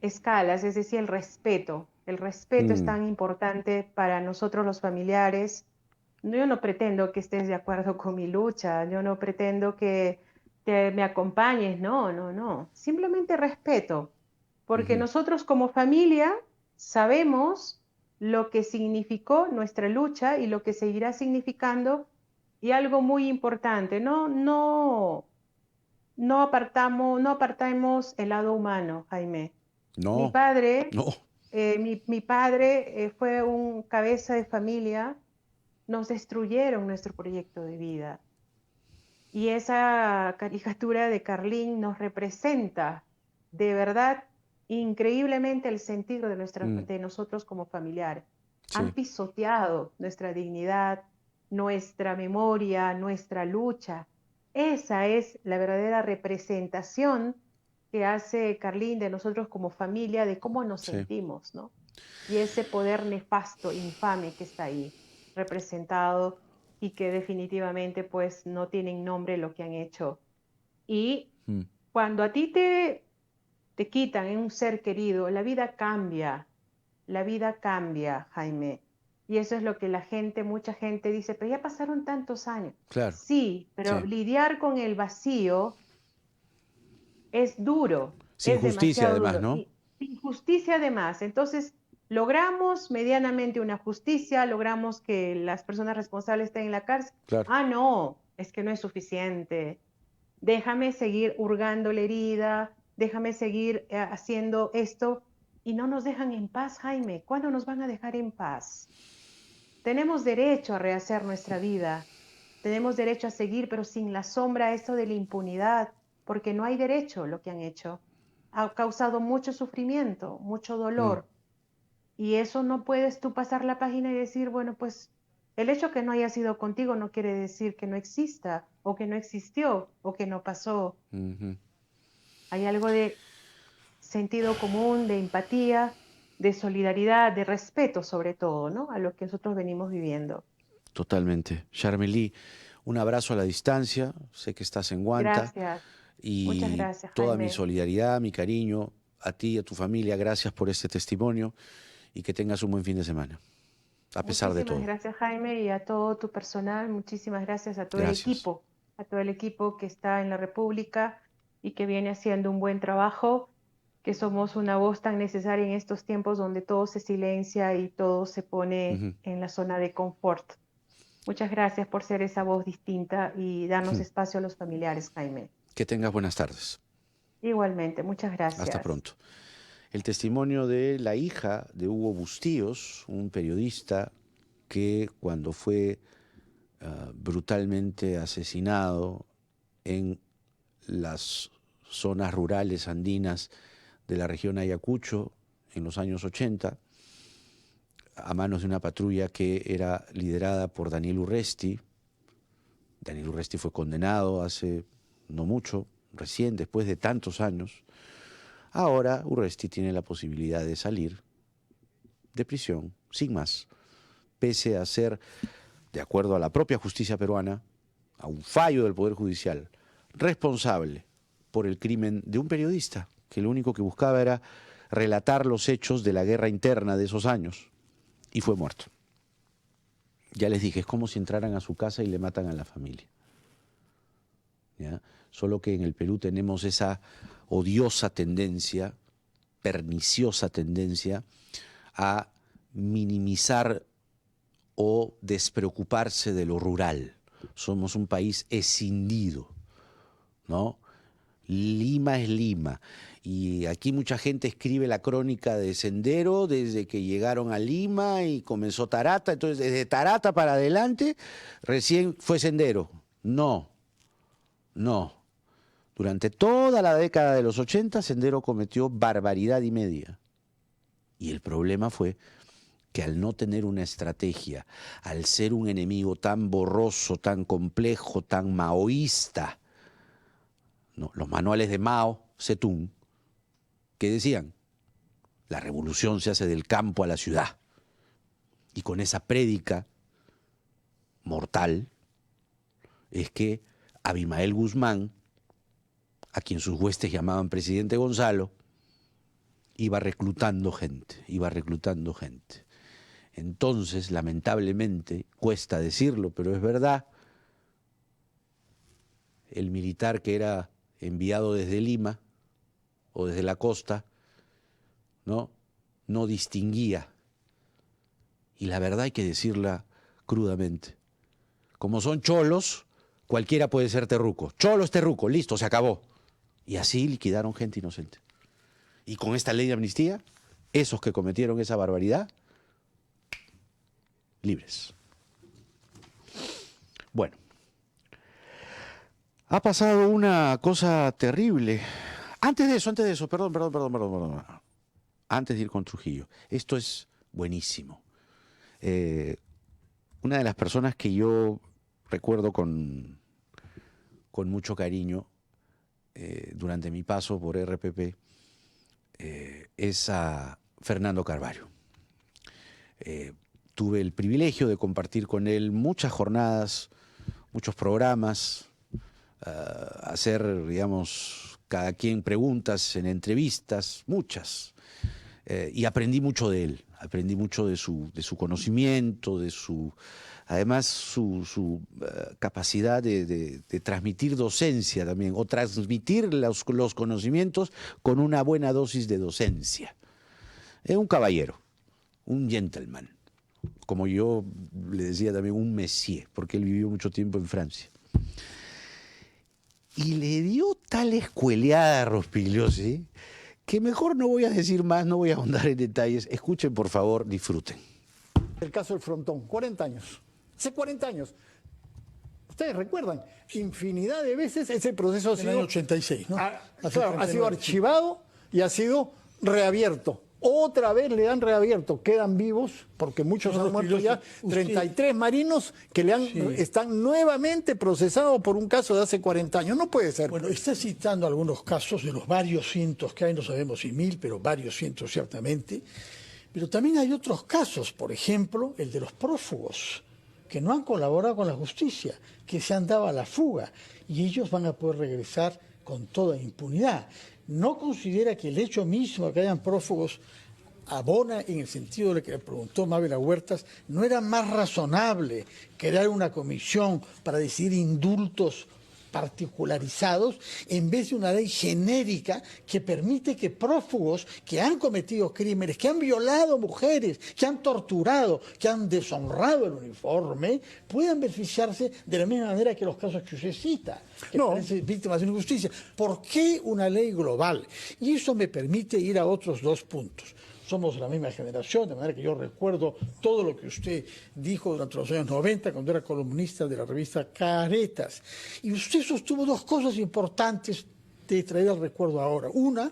escalas, es decir, el respeto. El respeto es Mm, tan importante para nosotros los familiares. Yo no pretendo que estés de acuerdo con mi lucha, yo no pretendo que me acompañes, no, no, no. Simplemente respeto, porque ujú. nosotros como familia sabemos lo que significó nuestra lucha y lo que seguirá significando. Y algo muy importante, no apartamos el lado humano, Jaime. Mi No, padre, no. mi padre fue un cabeza de familia, nos destruyeron nuestro proyecto de vida. Y esa caricatura de Carlín nos representa de verdad increíblemente el sentido de, Mm, de nosotros como familiares. Han sí, pisoteado nuestra dignidad, nuestra memoria, nuestra lucha. Esa es la verdadera representación que hace Carlín de nosotros como familia, de cómo nos sí. sentimos, ¿no? Y ese poder nefasto, infame que está ahí representado y que definitivamente pues no tienen nombre lo que han hecho. Y Mm, cuando a ti te quitan un ser querido, la vida cambia, Jaime. Y eso es lo que la gente, mucha gente dice, pero ya pasaron tantos años. claro, Sí, pero sí. lidiar con el vacío es duro, Sin es justicia, demasiado además, duro. ¿no? Y sin justicia además. Entonces, logramos medianamente una justicia, logramos que las personas responsables estén en la cárcel. Claro. Ah, no, es que no es suficiente. Déjame seguir hurgando la herida, déjame seguir haciendo esto y no nos dejan en paz, Jaime. ¿Cuándo nos van a dejar en paz? Tenemos derecho a rehacer nuestra vida, tenemos derecho a seguir, pero sin la sombra eso de la impunidad, porque no hay derecho lo que han hecho. Ha causado mucho sufrimiento, mucho Mm, dolor, y eso no puedes tú pasar la página y decir, bueno, pues el hecho que no haya sido contigo no quiere decir que no exista, o que no existió, o que no pasó. ujú. Hay algo de sentido común, de empatía, de solidaridad, de respeto sobre todo, ¿no? A lo que nosotros venimos viviendo. Totalmente. Charmely, un abrazo a la distancia. Sé que estás en Guanta Gracias, muchas y gracias, toda mi Jaime. solidaridad, mi cariño a ti y a tu familia. Gracias por este testimonio y que tengas un buen fin de semana, a pesar de Muchísimas todo. gracias, Jaime, y a todo tu personal. Muchísimas gracias Gracias. a todo el equipo que está en la República y que viene haciendo un buen trabajo, que somos una voz tan necesaria en estos tiempos donde todo se silencia y todo se pone Ujú. en la zona de confort. Muchas gracias por ser esa voz distinta y darnos espacio a los familiares, Jaime. Que tengas buenas tardes. Igualmente, muchas Hasta gracias. pronto. El testimonio de la hija de Hugo Bustíos, un periodista que cuando fue brutalmente asesinado en las zonas rurales andinas de la región Ayacucho en los años 80, a manos de una patrulla que era liderada por Daniel Urresti. Daniel Urresti fue condenado hace no mucho, recién, después de tantos años. Ahora Urresti tiene la posibilidad de salir de prisión, sin más, pese a ser, de acuerdo a la propia justicia peruana, a un fallo del Poder Judicial, responsable por el crimen de un periodista que lo único que buscaba era relatar los hechos de la guerra interna de esos años y fue muerto. Ya les dije, es como si entraran a su casa y le matan a la familia. ¿Ya? Solo que en el Perú tenemos esa odiosa tendencia, perniciosa tendencia a minimizar o despreocuparse de lo rural. Somos un país escindido, ¿no? Lima es Lima. Y aquí mucha gente escribe la crónica de Sendero desde que llegaron a Lima y comenzó Tarata. Entonces, desde Tarata para adelante, recién fue Sendero. No, no. Durante toda la década de los 80, Sendero cometió barbaridad y media. Y el problema fue que al no tener una estrategia, al ser un enemigo tan borroso, tan complejo, tan maoísta, ¿no? Los manuales de Mao Zedong, que decían, la revolución se hace del campo a la ciudad. Y con esa prédica mortal es que Abimael Guzmán a quien sus huestes llamaban presidente Gonzalo, iba reclutando gente, iba reclutando gente. Entonces, lamentablemente, cuesta decirlo, pero es verdad, el militar que era enviado desde Lima o desde la costa, no distinguía. Y la verdad hay que decirla crudamente. Como son cholos, cualquiera puede ser terruco. Cholo es terruco, listo, se acabó. Y así liquidaron gente inocente. Y con esta ley de amnistía, esos que cometieron esa barbaridad, libres. Bueno, ha pasado una cosa terrible. Antes de eso, perdón. Antes de ir con Trujillo, esto es buenísimo. Una de las personas que yo recuerdo con mucho cariño durante mi paso por RPP es a Fernando Carvalho. Tuve el privilegio de compartir con él muchas jornadas, muchos programas, hacer, digamos, cada quien preguntas en entrevistas, muchas. Y aprendí mucho de él, aprendí mucho de su conocimiento, además su capacidad de transmitir docencia también, o transmitir los conocimientos con una buena dosis de docencia. Es un caballero, un gentleman, como yo le decía también, un monsieur, porque él vivió mucho tiempo en Francia. Y le dio tal escueleada a Rospigliosi que mejor no voy a decir más, no voy a ahondar en detalles. Escuchen, por favor, disfruten. El caso del Frontón, 40 años. Hace 40 años. Ustedes recuerdan, infinidad de veces ese proceso ha sido... En el año 86, ¿no? Claro, ha sido archivado y ha sido reabierto. Otra vez le han reabierto, quedan vivos, porque muchos han muerto ya, 33 marinos que están nuevamente procesados por un caso de hace 40 años. No puede ser. Bueno, está citando algunos casos de los varios cientos que hay, no sabemos si 1000, pero varios cientos ciertamente. Pero también hay otros casos, por ejemplo, el de los prófugos, que no han colaborado con la justicia, que se han dado a la fuga, y ellos van a poder regresar con toda impunidad. ¿No considera que el hecho mismo de que hayan prófugos abona en el sentido de lo que le preguntó Mávila Huertas? ¿No era más razonable crear una comisión para decidir indultos particularizados en vez de una ley genérica que permite que prófugos que han cometido crímenes, que han violado mujeres, que han torturado, que han deshonrado el uniforme, puedan beneficiarse de la misma manera que los casos que usted cita, que parecen víctimas de injusticia? ¿Por qué una ley global? Y eso me permite ir a otros dos puntos. Somos de la misma generación, de manera que yo recuerdo todo lo que usted dijo durante los años 90, cuando era columnista de la revista Caretas. Y usted sostuvo dos cosas importantes de traer al recuerdo ahora. Una,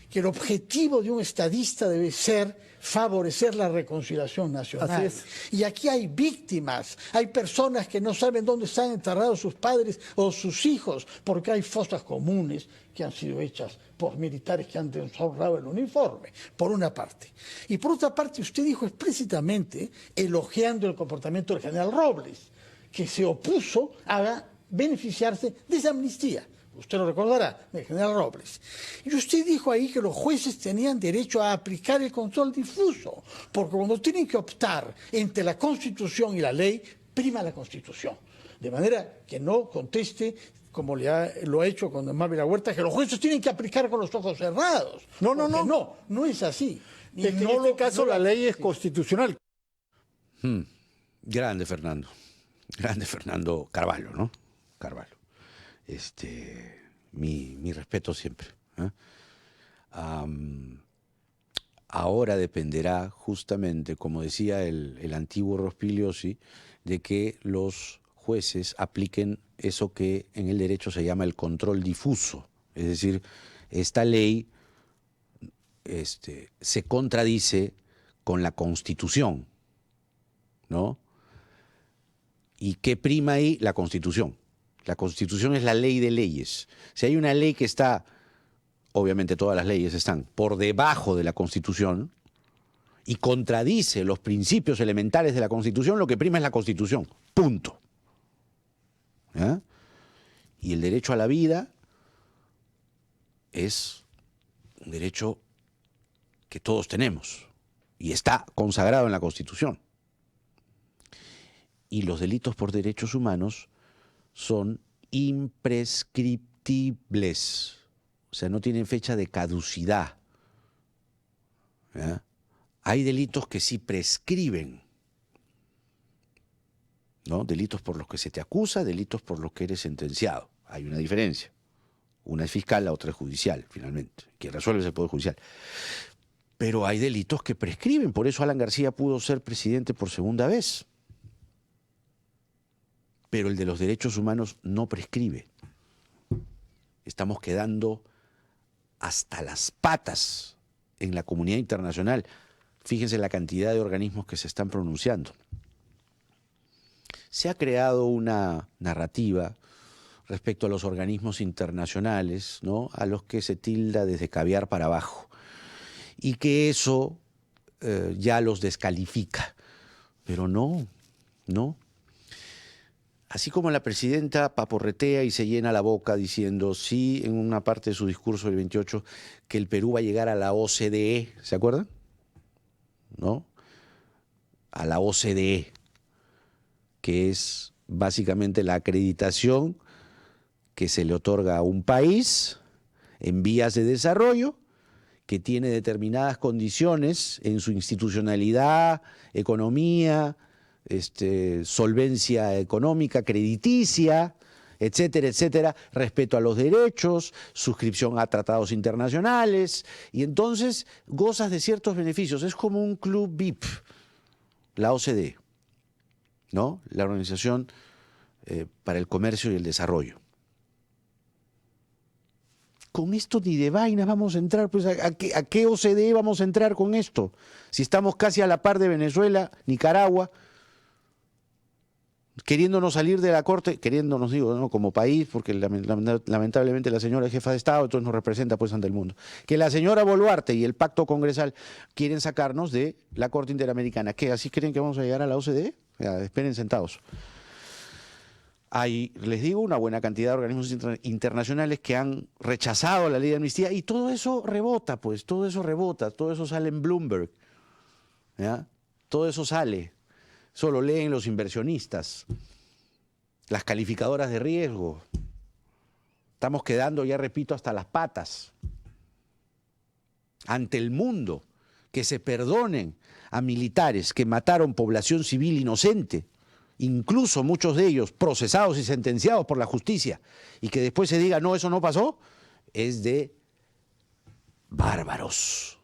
que el objetivo de un estadista debe ser favorecer la reconciliación nacional. Así es. Y aquí hay víctimas, hay personas que no saben dónde están enterrados sus padres o sus hijos, porque hay fosas comunes que han sido hechas por militares que han deshonrado el uniforme, por una parte. Y por otra parte, usted dijo explícitamente, elogiando el comportamiento del general Robles, que se opuso a beneficiarse de esa amnistía. Usted lo recordará, el general Robles. Y usted dijo ahí que los jueces tenían derecho a aplicar el control difuso, porque cuando tienen que optar entre la Constitución y la ley, prima la Constitución. De manera que no conteste, como lo ha hecho con Mávila Huerta, que los jueces tienen que aplicar con los ojos cerrados. No es así. En este caso la ley es constitucional. Grande Fernando Carvalho, ¿no? Carvalho. Mi respeto siempre. Ahora dependerá justamente, como decía el antiguo Rospigliosi, de que los jueces apliquen eso que en el derecho se llama el control difuso. Es decir, esta ley se contradice con la Constitución, ¿no? ¿Y qué prima ahí? La Constitución. La Constitución es la ley de leyes. Si hay una ley que está, obviamente todas las leyes están por debajo de la Constitución y contradice los principios elementales de la Constitución, lo que prima es la Constitución. Punto. ¿Ya? Y el derecho a la vida es un derecho que todos tenemos y está consagrado en la Constitución. Y los delitos por derechos humanos son imprescriptibles, o sea, no tienen fecha de caducidad. ¿Ya? Hay delitos que sí prescriben, ¿no? Delitos por los que se te acusa, delitos por los que eres sentenciado. Hay una diferencia. Una es fiscal, la otra es judicial, finalmente. Quien resuelve es el Poder Judicial. Pero hay delitos que prescriben, por eso Alan García pudo ser presidente por segunda vez. Pero el de los derechos humanos no prescribe. Estamos quedando hasta las patas en la comunidad internacional. Fíjense la cantidad de organismos que se están pronunciando. Se ha creado una narrativa respecto a los organismos internacionales, ¿no?, a los que se tilda desde caviar para abajo, y que eso ya los descalifica. Pero no. Así como la presidenta paporretea y se llena la boca diciendo, sí, en una parte de su discurso del 28, que el Perú va a llegar a la OCDE, ¿se acuerdan? ¿No? A la OCDE, que es básicamente la acreditación que se le otorga a un país en vías de desarrollo, que tiene determinadas condiciones en su institucionalidad, economía, solvencia económica, crediticia, etcétera, etcétera, respeto a los derechos, suscripción a tratados internacionales, y entonces gozas de ciertos beneficios. Es como un club VIP, la OCDE, ¿no? La Organización para el Comercio y el Desarrollo. Con esto ni de vainas vamos a entrar, pues ¿a qué OCDE vamos a entrar con esto? Si estamos casi a la par de Venezuela, Nicaragua, queriéndonos salir de la Corte, queriéndonos, digo, ¿no?, como país, porque lamentablemente la señora es jefa de Estado, entonces nos representa pues ante el mundo. Que la señora Boluarte y el pacto congresal quieren sacarnos de la Corte Interamericana. ¿Qué? ¿Así creen que vamos a llegar a la OCDE? Ya, esperen sentados. Hay, les digo, una buena cantidad de organismos internacionales que han rechazado la ley de amnistía y todo eso rebota, pues, todo eso sale en Bloomberg, ¿ya? Todo eso sale, solo leen los inversionistas, las calificadoras de riesgo. Estamos quedando, ya repito, hasta las patas ante el mundo, que se perdonen a militares que mataron población civil inocente, incluso muchos de ellos procesados y sentenciados por la justicia, y que después se diga, no, eso no pasó, es de bárbaros.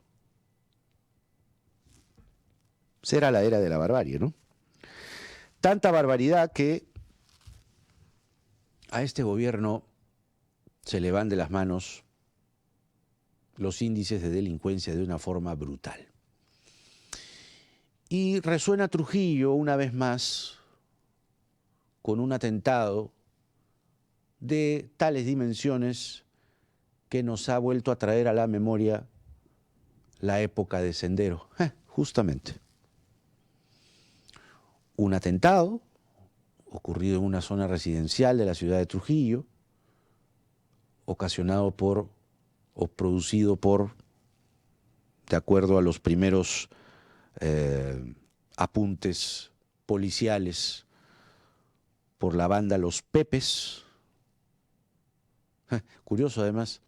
Será la era de la barbarie, ¿no? Tanta barbaridad que a este gobierno se le van de las manos los índices de delincuencia de una forma brutal. Y resuena Trujillo una vez más con un atentado de tales dimensiones que nos ha vuelto a traer a la memoria la época de Sendero, justamente. Un atentado ocurrido en una zona residencial de la ciudad de Trujillo, ocasionado por o producido por, de acuerdo a los primeros apuntes policiales, por la banda Los Pepes. Curioso además,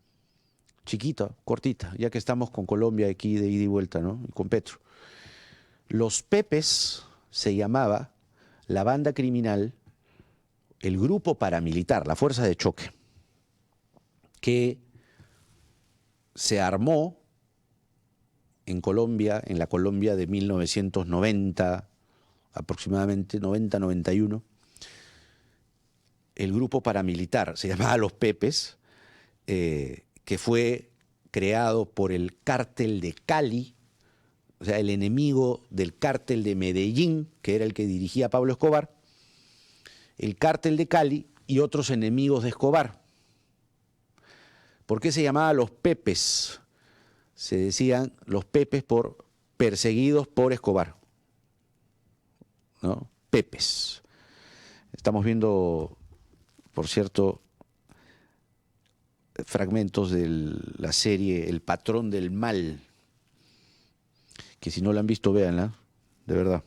chiquita, cortita, ya que estamos con Colombia aquí de ida y vuelta, ¿no? Y con Petro. Los Pepes se llamaba la banda criminal, el grupo paramilitar, la fuerza de choque, que se armó en Colombia, en la Colombia de 1990, aproximadamente 90-91, el grupo paramilitar, se llamaba Los Pepes, que fue creado por el cártel de Cali, o sea, el enemigo del cártel de Medellín, que era el que dirigía Pablo Escobar, el cártel de Cali y otros enemigos de Escobar. ¿Por qué se llamaba Los Pepes? Se decían Los Pepes por perseguidos por Escobar, ¿no? Pepes. Estamos viendo, por cierto, fragmentos de la serie El Patrón del Mal, que si no la han visto, véanla, de verdad,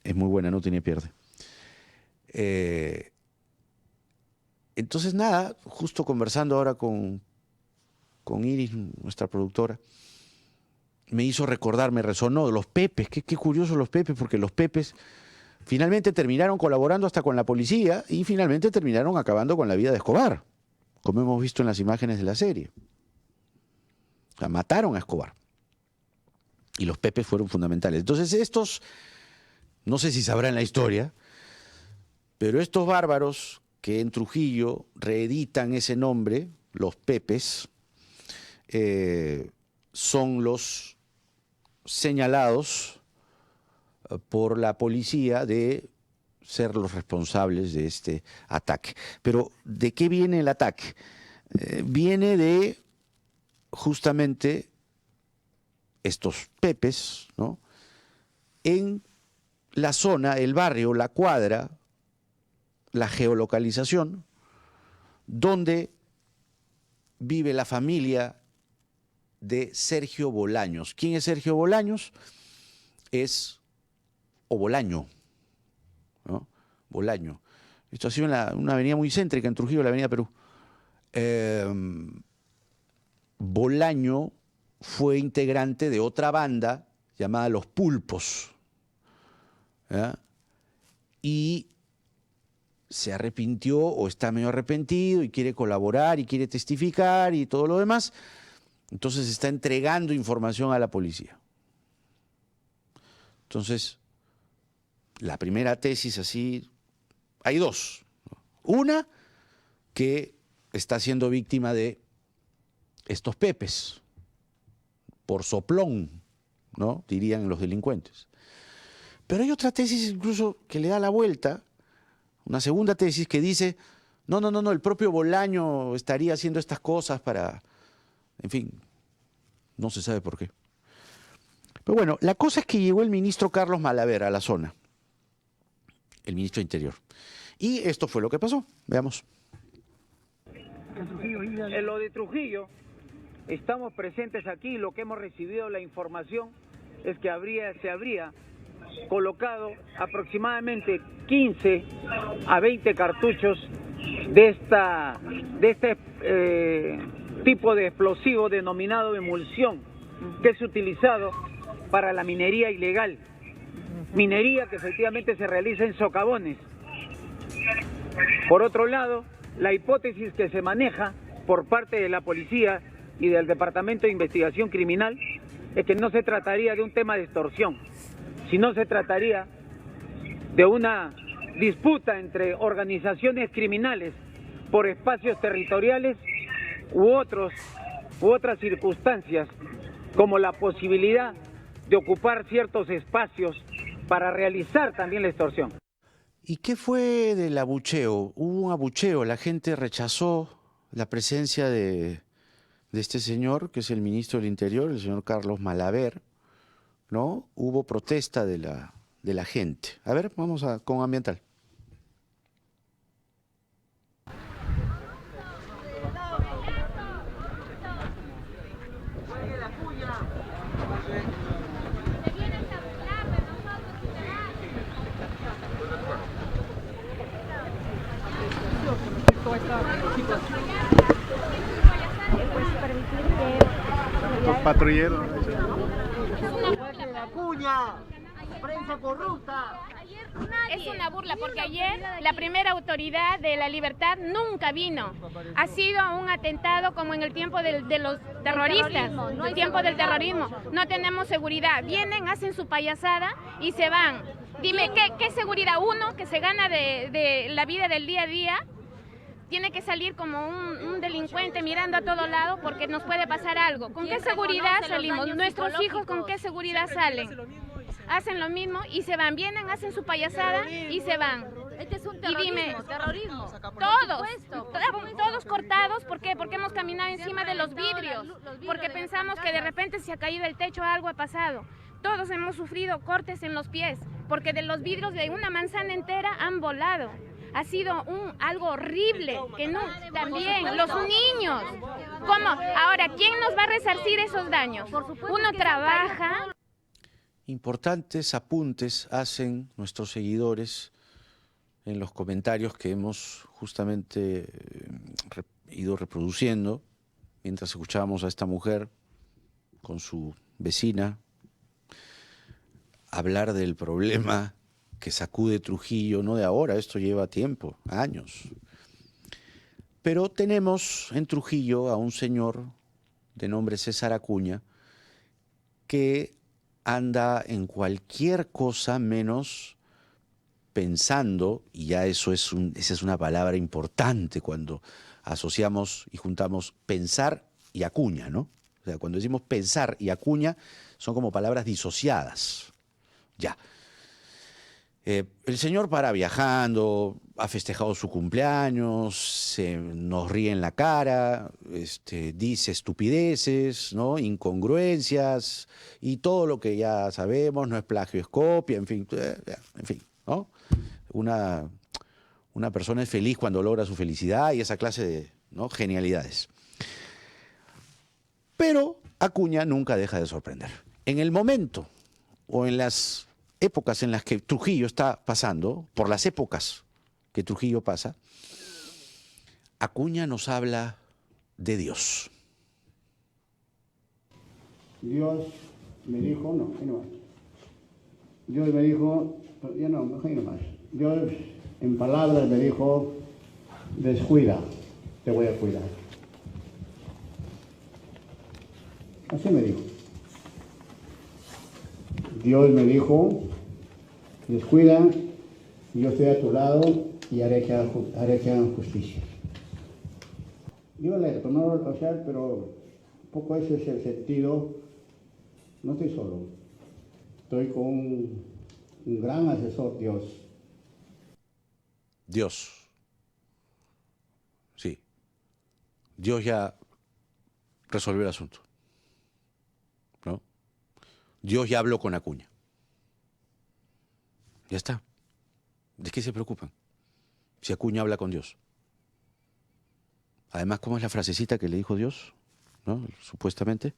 es muy buena, no tiene pierde. Entonces nada, justo conversando ahora con Iris, nuestra productora, me hizo recordar, me resonó los Pepes, qué curioso los Pepes, porque los Pepes finalmente terminaron colaborando hasta con la policía y finalmente terminaron acabando con la vida de Escobar, como hemos visto en las imágenes de la serie. O sea, mataron a Escobar. Y los Pepes fueron fundamentales. Entonces estos, no sé si sabrán la historia, pero estos bárbaros que en Trujillo reeditan ese nombre, los Pepes, son los señalados por la policía de ser los responsables de este ataque. Pero ¿de qué viene el ataque? Viene de justamente estos Pepes, ¿no?, en la zona, el barrio, la cuadra, la geolocalización, donde vive la familia de Sergio Bolaños. ¿Quién es Sergio Bolaños? O Bolaño, ¿no? Bolaño. Esto ha sido en una avenida muy céntrica en Trujillo, la avenida Perú. Bolaño fue integrante de otra banda llamada Los Pulpos, ¿ya? Y se arrepintió o está medio arrepentido y quiere colaborar y quiere testificar y todo lo demás. Entonces está entregando información a la policía. Entonces, la primera tesis así, hay dos. Una, que está siendo víctima de estos Pepes, por soplón, ¿no?, dirían los delincuentes. Pero hay otra tesis incluso que le da la vuelta, una segunda tesis que dice, no, el propio Bolaño estaría haciendo estas cosas para, en fin, no se sabe por qué. Pero bueno, la cosa es que llegó el ministro Carlos Malaver a la zona, el ministro de Interior. Y esto fue lo que pasó. Veamos. En lo de Trujillo, estamos presentes aquí, lo que hemos recibido la información es que se habría colocado aproximadamente 15 a 20 cartuchos de este tipo de explosivo denominado emulsión, que es utilizado para la minería ilegal, minería que efectivamente se realiza en socavones. Por otro lado, la hipótesis que se maneja por parte de la policía y del Departamento de Investigación Criminal es que no se trataría de un tema de extorsión, sino se trataría de una disputa entre organizaciones criminales por espacios territoriales u otras circunstancias, como la posibilidad de ocupar ciertos espacios para realizar también la extorsión. ¿Y qué fue del abucheo? Hubo un abucheo, la gente rechazó la presencia de este señor, que es el ministro del Interior, el señor Carlos Malaver, ¿no? Hubo protesta de la gente. A ver, vamos con Ambiental. Los patrulleros. Prensa corrupta. Es una burla porque ayer la primera autoridad de la libertad nunca vino. Ha sido un atentado como en el tiempo de los terroristas, el tiempo del terrorismo. No tenemos seguridad. Vienen, hacen su payasada y se van. Dime, ¿qué seguridad? Uno que se gana de la vida del día a día tiene que salir como un delincuente mirando a todo lado porque nos puede pasar algo. ¿Con qué seguridad salimos? Nuestros hijos, ¿con qué seguridad salen? Hacen lo mismo y se van, vienen, hacen su payasada y se van. Este es un terrorismo. Todos cortados, ¿por qué? Porque hemos caminado encima de los vidrios, porque pensamos que de repente se ha caído el techo, algo ha pasado. Todos hemos sufrido cortes en los pies, porque de los vidrios de una manzana entera han volado. ha sido algo horrible, que no, también los niños. ¿Cómo? Ahora, ¿quién nos va a resarcir esos daños? Uno trabaja. Importantes apuntes hacen nuestros seguidores en los comentarios que hemos justamente ido reproduciendo mientras escuchábamos a esta mujer con su vecina hablar del problema que sacude Trujillo, no de ahora, esto lleva tiempo, años. Pero tenemos en Trujillo a un señor de nombre César Acuña que anda en cualquier cosa menos pensando, y ya esa es una palabra importante cuando asociamos y juntamos pensar y Acuña, ¿no? O sea, cuando decimos pensar y Acuña son como palabras disociadas. Ya. El señor para viajando, ha festejado su cumpleaños, nos ríe en la cara, dice estupideces, ¿no? Incongruencias y todo lo que ya sabemos, no es plagio, es copia, en fin, ¿no? Una persona es feliz cuando logra su felicidad y esa clase de, ¿no?, genialidades. Pero Acuña nunca deja de sorprender. En el momento o en las épocas en las que Trujillo está pasando, por las épocas que Trujillo pasa, Acuña nos habla de Dios. Dios me dijo, no, ahí no más. Dios me dijo, ya no, ahí no más. Dios en palabras me dijo, descuida, te voy a cuidar. Así me dijo. Dios me dijo, descuida, yo estoy a tu lado y haré que hagan justicia. Digo leer, pero no lo hacer, pero un poco ese es el sentido. No estoy solo, estoy con un gran asesor, Dios. Dios. Sí. Dios ya resolvió el asunto, ¿no? Dios ya habló con Acuña. Ya está. ¿De qué se preocupan? Si Acuña habla con Dios. Además, ¿cómo es la frasecita que le dijo Dios? ¿No? Supuestamente.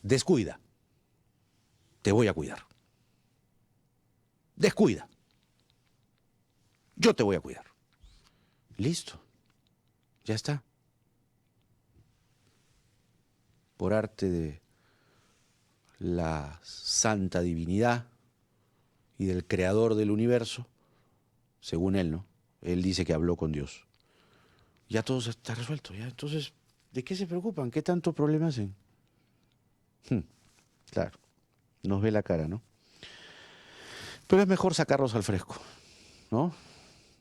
Descuida. Te voy a cuidar. Descuida. Yo te voy a cuidar. Listo. Ya está. Por arte de la santa divinidad y del creador del universo, según él, ¿no? Él dice que habló con Dios. Ya todo está resuelto, ya. Entonces, ¿de qué se preocupan? ¿Qué tanto problema hacen? Claro, nos ve la cara, ¿no? Pero es mejor sacarlos al fresco, ¿no?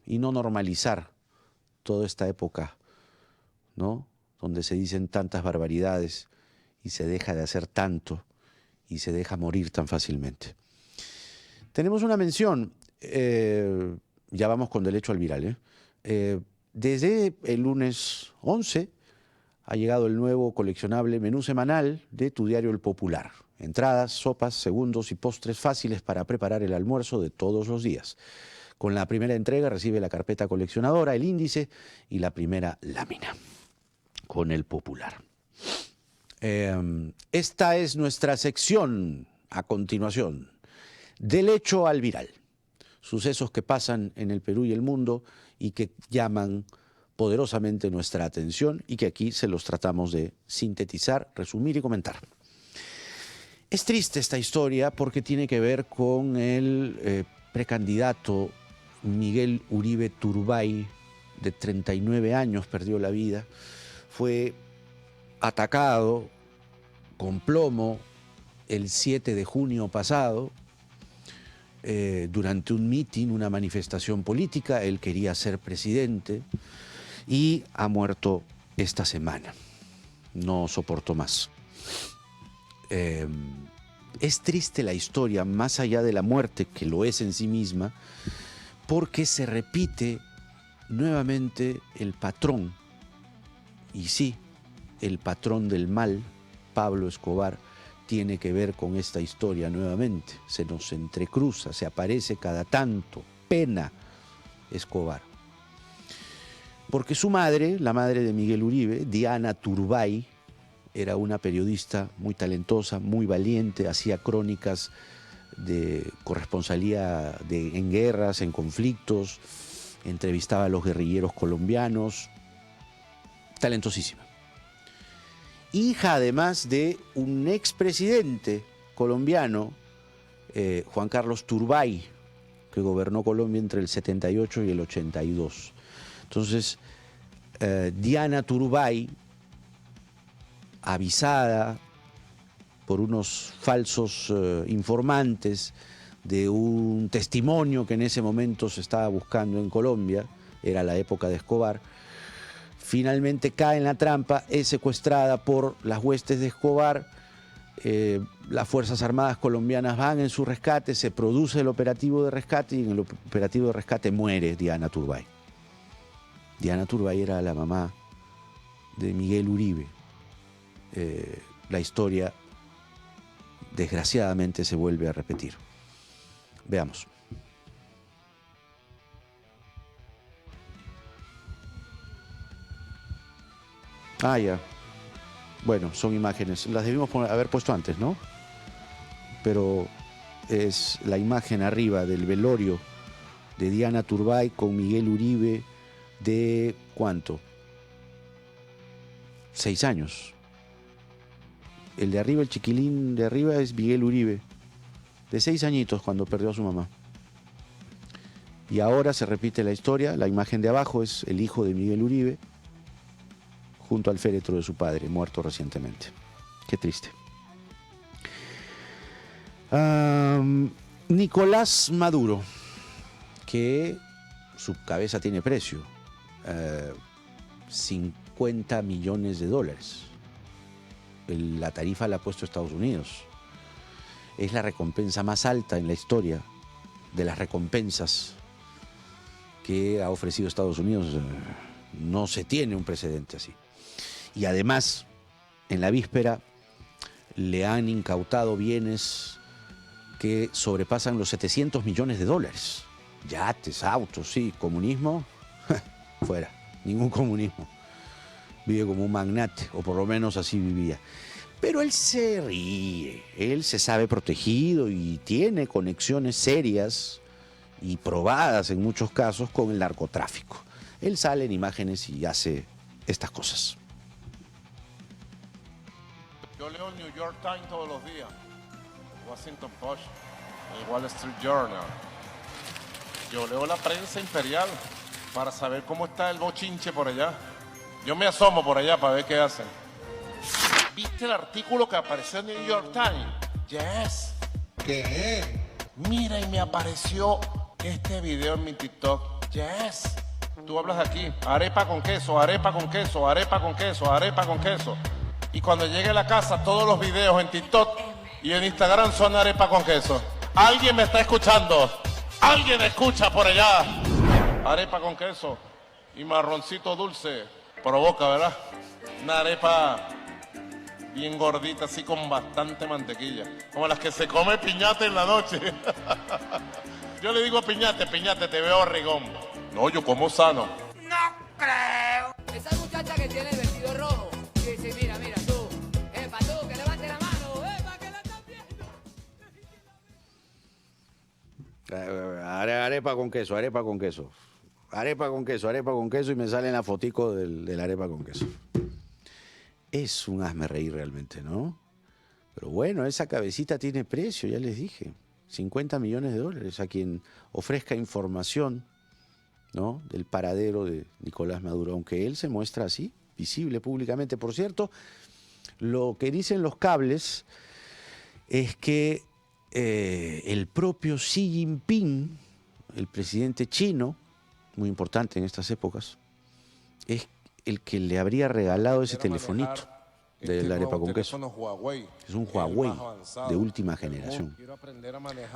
Y no normalizar toda esta época, ¿no?, donde se dicen tantas barbaridades y se deja de hacer tanto y se deja morir tan fácilmente. Tenemos una mención, ya vamos con derecho al viral, desde el lunes 11 ha llegado el nuevo coleccionable menú semanal de tu diario El Popular. Entradas, sopas, segundos y postres fáciles para preparar el almuerzo de todos los días. Con la primera entrega recibe la carpeta coleccionadora, el índice y la primera lámina con El Popular. Esta es nuestra sección a continuación. Del hecho al viral. Sucesos que pasan en el Perú y el mundo y que llaman poderosamente nuestra atención y que aquí se los tratamos de sintetizar, resumir y comentar. Es triste esta historia porque tiene que ver con el precandidato Miguel Uribe Turbay, de 39 años, perdió la vida. Fue atacado con plomo el 7 de junio pasado durante un mitin, una manifestación política. Él quería ser presidente y ha muerto esta semana. No soportó más. Es triste la historia, más allá de la muerte, que lo es en sí misma, porque se repite nuevamente el patrón, y sí, el patrón del mal, Pablo Escobar, tiene que ver con esta historia nuevamente. Se nos entrecruza, se aparece cada tanto. Pena Escobar. porque su madre, la madre de Miguel Uribe, Diana Turbay, era una periodista muy talentosa, muy valiente, hacía crónicas de corresponsalía en guerras, en conflictos, entrevistaba a los guerrilleros colombianos, talentosísima. Hija además de un expresidente colombiano, Juan Carlos Turbay, que gobernó Colombia entre el 78 y el 82. Entonces, Diana Turbay, avisada por unos falsos informantes de un testimonio que en ese momento se estaba buscando en Colombia, era la época de Escobar, finalmente cae en la trampa, es secuestrada por las huestes de Escobar. Las Fuerzas Armadas colombianas van en su rescate, se produce el operativo de rescate y en el operativo de rescate muere Diana Turbay. Diana Turbay era la mamá de Miguel Uribe. La historia desgraciadamente se vuelve a repetir. Veamos. Ah, ya. Bueno, son imágenes. Las debimos haber puesto antes, ¿no? Pero es la imagen arriba del velorio de Diana Turbay con Miguel Uribe de ¿cuánto? 6 años. El de arriba, el chiquilín de arriba es Miguel Uribe, de 6 añitos cuando perdió a su mamá. Y ahora se repite la historia. La imagen de abajo es el hijo de Miguel Uribe junto al féretro de su padre, muerto recientemente. Qué triste. Nicolás Maduro, que su cabeza tiene precio, 50 millones de dólares. La tarifa la ha puesto Estados Unidos. Es la recompensa más alta en la historia de las recompensas que ha ofrecido Estados Unidos. No se tiene un precedente así. Y además, en la víspera, le han incautado bienes que sobrepasan los 700 millones de dólares. Yates, autos, sí. Comunismo, fuera. Ningún comunismo. Vive como un magnate, o por lo menos así vivía. Pero él se ríe, él se sabe protegido y tiene conexiones serias y probadas en muchos casos con el narcotráfico. Él sale en imágenes y hace estas cosas. Yo leo el New York Times todos los días, el Washington Post, el Wall Street Journal. Yo leo la prensa imperial para saber cómo está el bochinche por allá. Yo me asomo por allá para ver qué hacen. ¿Viste el artículo que apareció en New York Times? Yes. ¿Qué? Mira, y me apareció este video en mi TikTok. Yes. Tú hablas de aquí, arepa con queso, arepa con queso, arepa con queso, arepa con queso. Y cuando llegue a la casa, todos los videos en TikTok y en Instagram son arepa con queso. ¿Alguien me está escuchando? ¿Alguien escucha por allá? Arepa con queso y marroncito dulce. Provoca, ¿verdad? Una arepa bien gordita, así con bastante mantequilla. Como las que se come Piñate en la noche. Yo le digo a Piñate, Piñate, te veo rigón. No, yo como sano. No creo. Esa muchacha que tiene el vestido rojo, que dice, mira, mira, tú, que levante la mano, que la estás viendo. Arepa con queso, arepa con queso. Arepa con queso y me sale en la fotico de la arepa con queso. Es un hazme reír realmente, ¿no? Pero bueno, esa cabecita tiene precio, ya les dije. 50 millones de dólares a quien ofrezca información, ¿no?, del paradero de Nicolás Maduro, aunque él se muestra así, visible públicamente. Por cierto, lo que dicen los cables es que el propio Xi Jinping, el presidente chino, muy importante en estas épocas, es el que le habría regalado ese telefonito de la arepa con queso. Es un Huawei de última generación.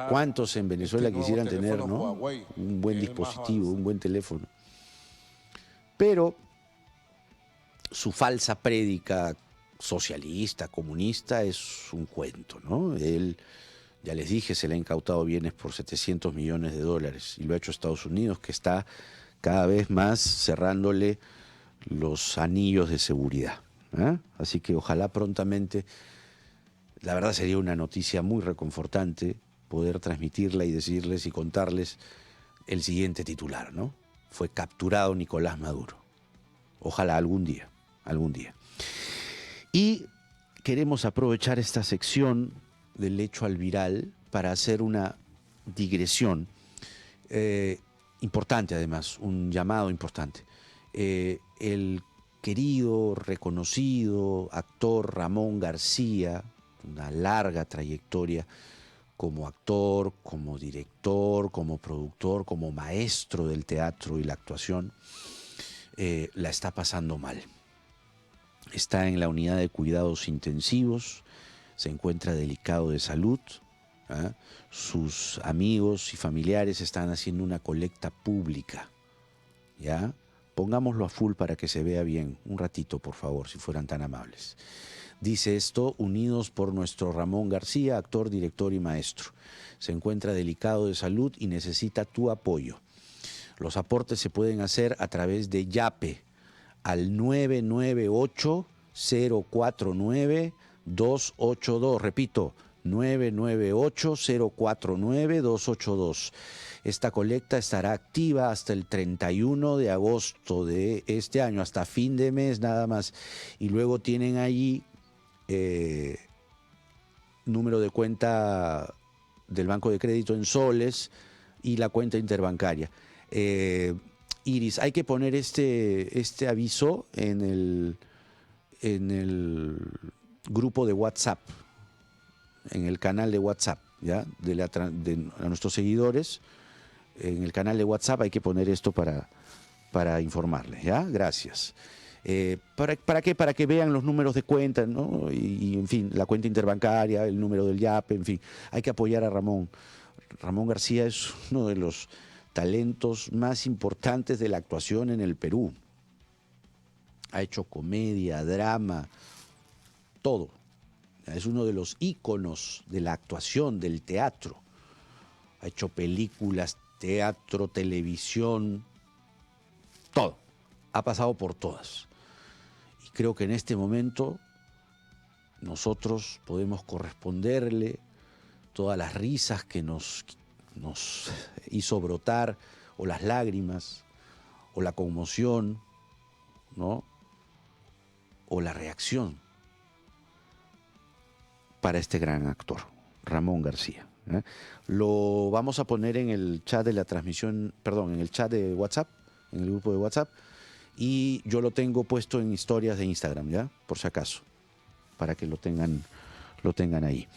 ¿Cuántos en Venezuela quisieran tener, ¿no?, un buen dispositivo, un buen teléfono? Pero su falsa prédica socialista, comunista, es un cuento, ¿no? Él, ya les dije, se le ha incautado bienes por 700 millones de dólares y lo ha hecho Estados Unidos, que está cada vez más cerrándole los anillos de seguridad. Así que ojalá prontamente, la verdad sería una noticia muy reconfortante poder transmitirla y decirles y contarles el siguiente titular, ¿no? Fue capturado Nicolás Maduro. Ojalá algún día, algún día. Y queremos aprovechar esta sección del hecho al viral para hacer una digresión importante, además, un llamado importante. El querido, reconocido actor Ramón García, una larga trayectoria como actor, como director, como productor, como maestro del teatro y la actuación, la está pasando mal. Está en la unidad de cuidados intensivos, se encuentra delicado de salud. Sus amigos y familiares están haciendo una colecta pública. ¿Ya? Pongámoslo a full para que se vea bien. Un ratito, por favor, si fueran tan amables. Dice esto: unidos por nuestro Ramón García, actor, director y maestro. Se encuentra delicado de salud y necesita tu apoyo. Los aportes se pueden hacer a través de Yape al 998-049-282. Repito, 998-049-282. Esta colecta estará activa hasta el 31 de agosto de este año, hasta fin de mes nada más. Y luego tienen allí número de cuenta del Banco de Crédito en soles y la cuenta interbancaria. Iris, hay que poner este aviso en el grupo de WhatsApp, en el canal de WhatsApp, ¿ya? A nuestros seguidores, en el canal de WhatsApp hay que poner esto para informarles, ¿ya? Gracias. ¿Para qué? Para que vean los números de cuenta, ¿no? Y en fin, la cuenta interbancaria, el número del YAPE, en fin. Hay que apoyar a Ramón. Ramón García es uno de los talentos más importantes de la actuación en el Perú. Ha hecho comedia, drama, todo. Es uno de los íconos de la actuación, del teatro. Ha hecho películas, teatro, televisión, todo. Ha pasado por todas. Y creo que en este momento nosotros podemos corresponderle todas las risas que nos hizo brotar, o las lágrimas, o la conmoción, ¿no? O la reacción para este gran actor, Ramón García. Lo vamos a poner en el chat de la transmisión, perdón, en el chat de WhatsApp, en el grupo de WhatsApp, y yo lo tengo puesto en historias de Instagram, ¿ya? Por si acaso, para que lo tengan ahí.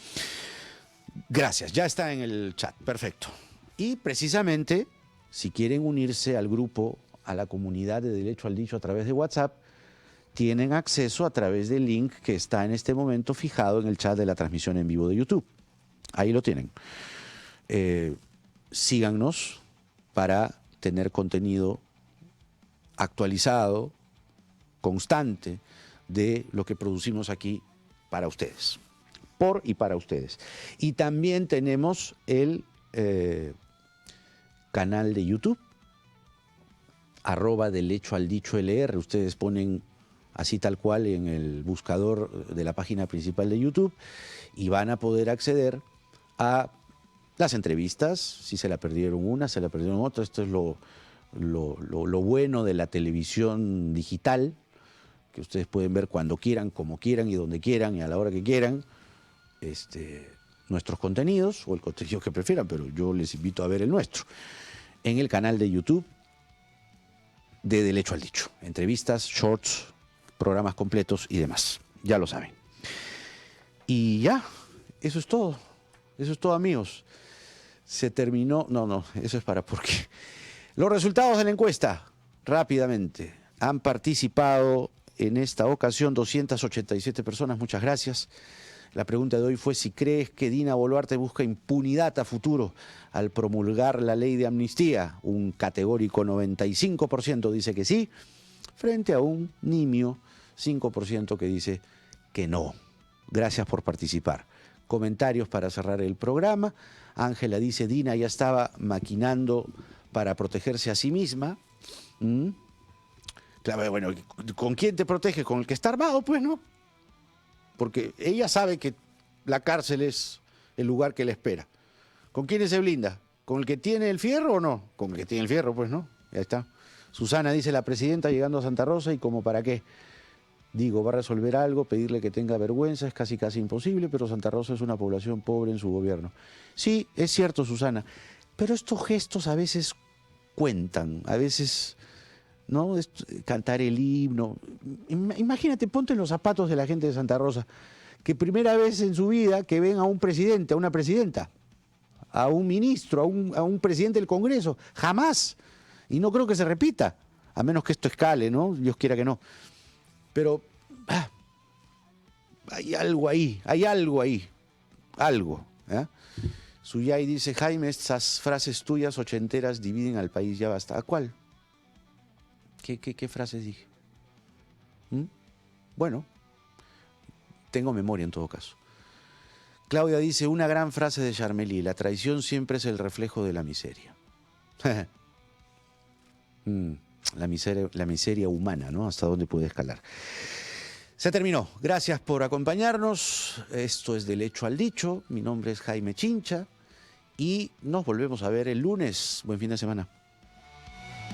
Gracias, ya está en el chat, perfecto. Y precisamente, si quieren unirse al grupo, a la comunidad de Derecho al Dicho a través de WhatsApp, tienen acceso a través del link que está en este momento fijado en el chat de la transmisión en vivo de YouTube. Ahí lo tienen. Síganos para tener contenido actualizado, constante, de lo que producimos aquí para ustedes. Por y para ustedes. Y también tenemos el canal de YouTube, @DerechoAlDichoLR. Ustedes ponen así tal cual en el buscador de la página principal de YouTube y van a poder acceder a las entrevistas, si se la perdieron una, se la perdieron otra. Esto es lo bueno de la televisión digital, que ustedes pueden ver cuando quieran, como quieran y donde quieran y a la hora que quieran nuestros contenidos o el contenido que prefieran, pero yo les invito a ver el nuestro en el canal de YouTube de Derecho al Dicho. Entrevistas, shorts, programas completos y demás. Ya lo saben. Y ya, eso es todo. Eso es todo, amigos. Se terminó. No, eso es para porque. Los resultados de la encuesta, rápidamente. Han participado en esta ocasión 287 personas. Muchas gracias. La pregunta de hoy fue si crees que Dina Boluarte busca impunidad a futuro al promulgar la ley de amnistía. Un categórico 95% dice que sí, frente a un nimio 5% que dice que no. Gracias por participar. Comentarios para cerrar el programa. Ángela dice: Dina ya estaba maquinando para protegerse a sí misma. Claro, bueno, ¿con quién te protege? Con el que está armado, pues, ¿no? Porque ella sabe que la cárcel es el lugar que le espera. ¿Con quién se blinda? ¿Con el que tiene el fierro o no? Con el que tiene el fierro, pues, ¿no? Ya está. Susana dice, la presidenta llegando a Santa Rosa y como para qué. Digo, va a resolver algo, pedirle que tenga vergüenza es casi imposible, pero Santa Rosa es una población pobre en su gobierno. Sí, es cierto, Susana, pero estos gestos a veces cuentan, a veces, ¿no? Cantar el himno. Imagínate, ponte en los zapatos de la gente de Santa Rosa, que primera vez en su vida que ven a un presidente, a una presidenta, a un ministro, a un presidente del Congreso, jamás. Y no creo que se repita, a menos que esto escale, ¿no? Dios quiera que no. Pero hay algo ahí, algo. ¿Eh? Suyay dice, Jaime, estas frases tuyas ochenteras dividen al país, ya basta. ¿A cuál? ¿Qué frases dije? Bueno, tengo memoria en todo caso. Claudia dice, una gran frase de Charmely, la traición siempre es el reflejo de la miseria. La miseria humana, ¿no? Hasta dónde puede escalar. Se terminó. Gracias por acompañarnos. Esto es Del Hecho al Dicho. Mi nombre es Jaime Chincha y nos volvemos a ver el lunes. Buen fin de semana.